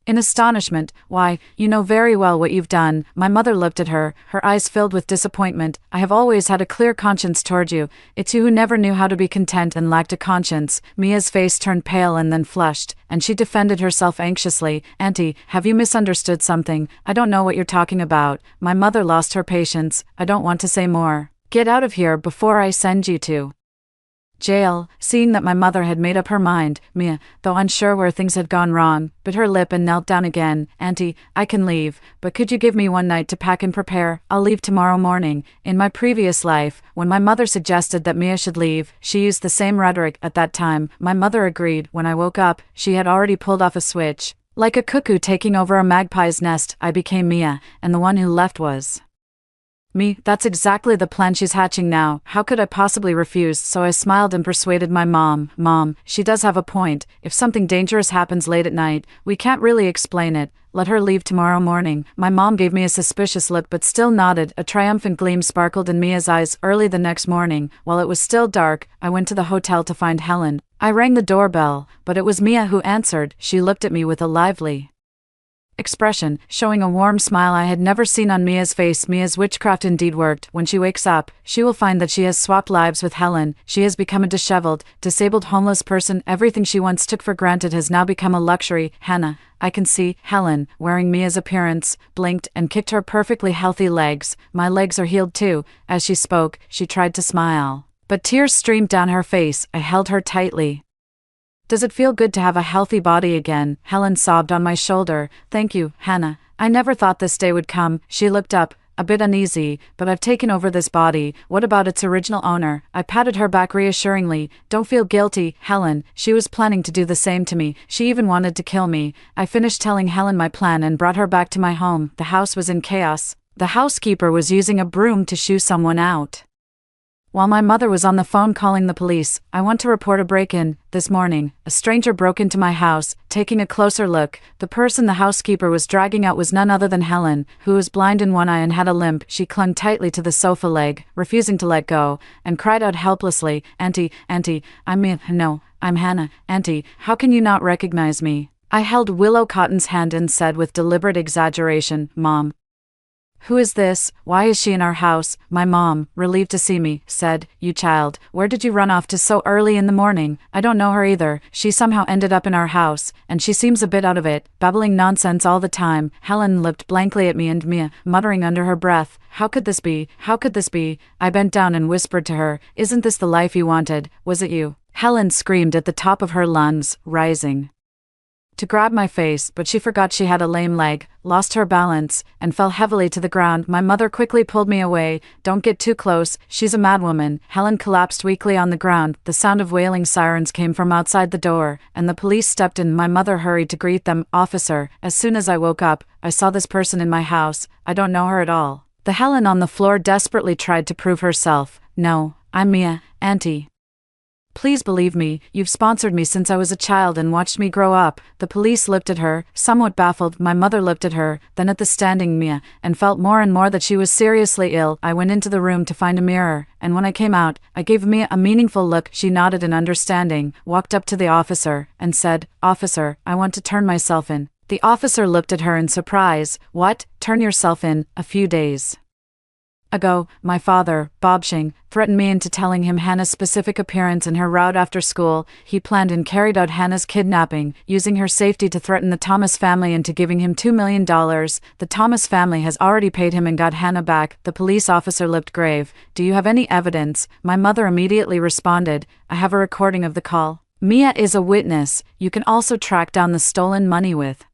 in astonishment. Why, you know very well what you've done. My mother looked at her, her eyes filled with disappointment. I have always had a clear conscience toward you. It's you who never knew how to be content and lacked a conscience. Mia's face turned pale and then flushed, and she defended herself anxiously. Auntie, have you misunderstood something? I don't know what you're talking about. My mother lost her patience. I don't want to say more. Get out of here before I send you to jail. Seeing that my mother had made up her mind, Mia, though unsure where things had gone wrong, bit her lip and knelt down again. Auntie, I can leave, but could you give me one night to pack and prepare? I'll leave tomorrow morning. In my previous life, when my mother suggested that Mia should leave, she used the same rhetoric. At that time, my mother agreed. When I woke up, she had already pulled off a switch. Like a cuckoo taking over a magpie's nest, I became Mia, and the one who left was me. That's exactly the plan she's hatching now. How could I possibly refuse? So I smiled and persuaded my mom. Mom, she does have a point. If something dangerous happens late at night, we can't really explain it. Let her leave tomorrow morning. My mom gave me a suspicious look but still nodded. A triumphant gleam sparkled in Mia's eyes. Early the next morning, while it was still dark, I went to the hotel to find Helen. I rang the doorbell, but it was Mia who answered. She looked at me with a lively expression, showing a warm smile I had never seen on Mia's face. Mia's witchcraft indeed worked. When she wakes up, she will find that she has swapped lives with Helen. She has become a disheveled, disabled homeless person. Everything she once took for granted has now become a luxury. Hannah, I can see. Helen, wearing Mia's appearance, blinked and kicked her perfectly healthy legs. My legs are healed too. As she spoke, she tried to smile, but tears streamed down her face. I held her tightly. Does it feel good to have a healthy body again? Helen sobbed on my shoulder. Thank you, Hannah. I never thought this day would come. She looked up, a bit uneasy, but I've taken over this body. What about its original owner? I patted her back reassuringly. Don't feel guilty, Helen. She was planning to do the same to me. She even wanted to kill me. I finished telling Helen my plan and brought her back to my home. The house was in chaos. The housekeeper was using a broom to shoo someone out, while my mother was on the phone calling the police. I want to report a break-in. This morning, a stranger broke into my house. Taking a closer look, the person the housekeeper was dragging out was none other than Helen, who was blind in one eye and had a limp. She clung tightly to the sofa leg, refusing to let go, and cried out helplessly, Auntie, I'm Mia. No, I'm Hannah. Auntie, how can you not recognize me? I held Willow Cotton's hand and said with deliberate exaggeration, Mom, who is this? Why is she in our house? My mom, relieved to see me, said, You child, where did you run off to so early in the morning? I don't know her either. She somehow ended up in our house, and she seems a bit out of it, babbling nonsense all the time. Helen looked blankly at me and Mia, muttering under her breath, How could this be? How could this be? I bent down and whispered to her, Isn't this the life you wanted? Was it you? Helen screamed at the top of her lungs, rising to grab my face, but she forgot she had a lame leg, lost her balance, and fell heavily to the ground. My mother quickly pulled me away. Don't get too close, she's a madwoman. Helen collapsed weakly on the ground. The sound of wailing sirens came from outside the door, and the police stepped in. My mother hurried to greet them. Officer, as soon as I woke up, I saw this person in my house. I don't know her at all. The Helen on the floor desperately tried to prove herself. No, I'm Mia, Auntie. Please believe me, you've sponsored me since I was a child and watched me grow up. The police looked at her, somewhat baffled. My mother looked at her, then at the standing Mia, and felt more and more that she was seriously ill. I went into the room to find a mirror, and when I came out, I gave Mia a meaningful look. She nodded in understanding, walked up to the officer, and said, Officer, I want to turn myself in. The officer looked at her in surprise. What? Turn yourself in? A few days ago, my father, Bob Shing, threatened me into telling him Hannah's specific appearance and her route after school. He planned and carried out Hannah's kidnapping, using her safety to threaten the Thomas family into giving him $2 million. The Thomas family has already paid him and got Hannah back. The police officer looked grave. Do you have any evidence? My mother immediately responded, I have a recording of the call. Mia is a witness. You can also track down the stolen money with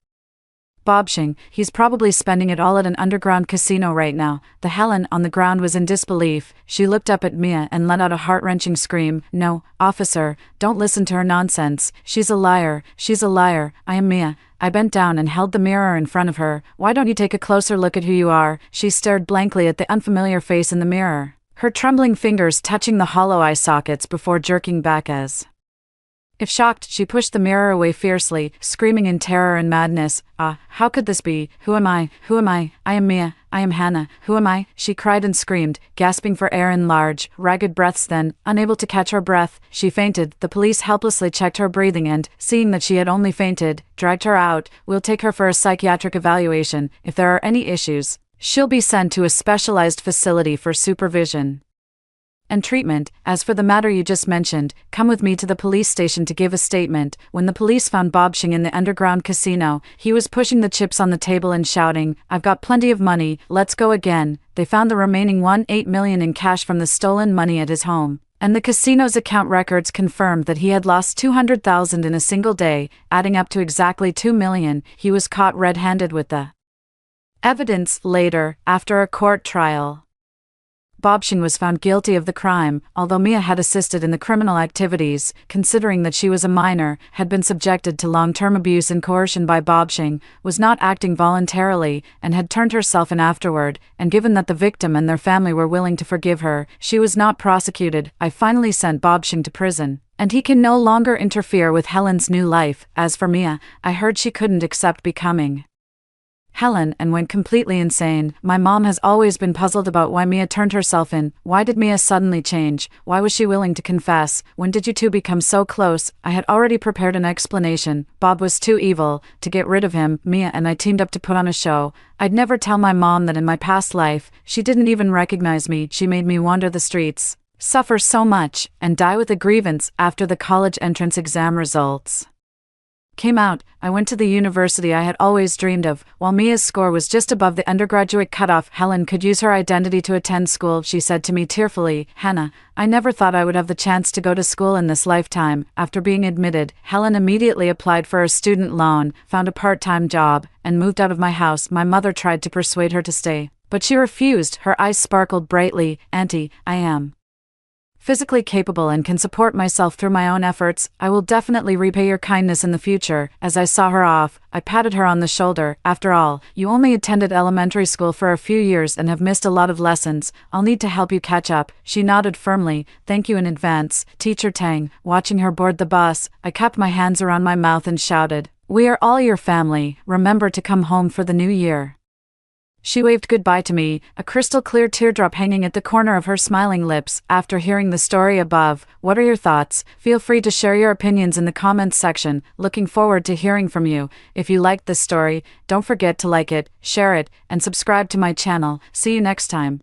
Bobshing, he's probably spending it all at an underground casino right now. The Helen on the ground was in disbelief. She looked up at Mia and let out a heart-wrenching scream. No, officer, don't listen to her nonsense. She's a liar. She's a liar. I am Mia. I bent down and held the mirror in front of her. Why don't you take a closer look at who you are? She stared blankly at the unfamiliar face in the mirror, her trembling fingers touching the hollow eye sockets before jerking back as if shocked, she pushed the mirror away fiercely, screaming in terror and madness. How could this be? Who am I? Who am I? I am Mia. I am Hannah. Who am I? She cried and screamed, gasping for air in large, ragged breaths. Then, unable to catch her breath, she fainted. The police helplessly checked her breathing and, seeing that she had only fainted, dragged her out. We'll take her for a psychiatric evaluation. If there are any issues, she'll be sent to a specialized facility for supervision and treatment. As for the matter you just mentioned, come with me to the police station to give a statement. When the police found Bobshing in the underground casino, he was pushing the chips on the table and shouting, "I've got plenty of money, let's go again." They found the remaining $1.8 million in cash from the stolen money at his home, and the casino's account records confirmed that he had lost $200,000 in a single day, adding up to exactly $2 million. He was caught red-handed with the evidence. Later, after a court trial, Bobshing was found guilty of the crime, although Mia had assisted in the criminal activities, considering that she was a minor, had been subjected to long-term abuse and coercion by Bobshing, was not acting voluntarily, and had turned herself in afterward, and given that the victim and their family were willing to forgive her, she was not prosecuted. I finally sent Bobshing to prison, and he can no longer interfere with Helen's new life. As for Mia, I heard she couldn't accept becoming Helen and went completely insane. My mom has always been puzzled about why Mia turned herself in. Why did Mia suddenly change? Why was she willing to confess? When did you two become so close? I had already prepared an explanation. Bob was too evil. To get rid of him, Mia and I teamed up to put on a show. I'd never tell my mom that in my past life, she didn't even recognize me. She made me wander the streets, suffer so much, and die with a grievance. After the college entrance exam results came out, I went to the university I had always dreamed of. While Mia's score was just above the undergraduate cutoff, Helen could use her identity to attend school. She said to me tearfully, "Hannah, I never thought I would have the chance to go to school in this lifetime." After being admitted, Helen immediately applied for a student loan, found a part-time job, and moved out of my house. My mother tried to persuade her to stay, but she refused. Her eyes sparkled brightly. "Auntie, I am physically capable and can support myself through my own efforts. I will definitely repay your kindness in the future." As I saw her off, I patted her on the shoulder. "After all, you only attended elementary school for a few years and have missed a lot of lessons. I'll need to help you catch up." She nodded firmly. "Thank you in advance, Teacher Tang." Watching her board the bus, I kept my hands around my mouth and shouted, "We are all your family. Remember to come home for the new year." She waved goodbye to me, a crystal-clear teardrop hanging at the corner of her smiling lips. After hearing the story above, what are your thoughts? Feel free to share your opinions in the comments section. Looking forward to hearing from you. If you liked this story, don't forget to like it, share it, and subscribe to my channel. See you next time.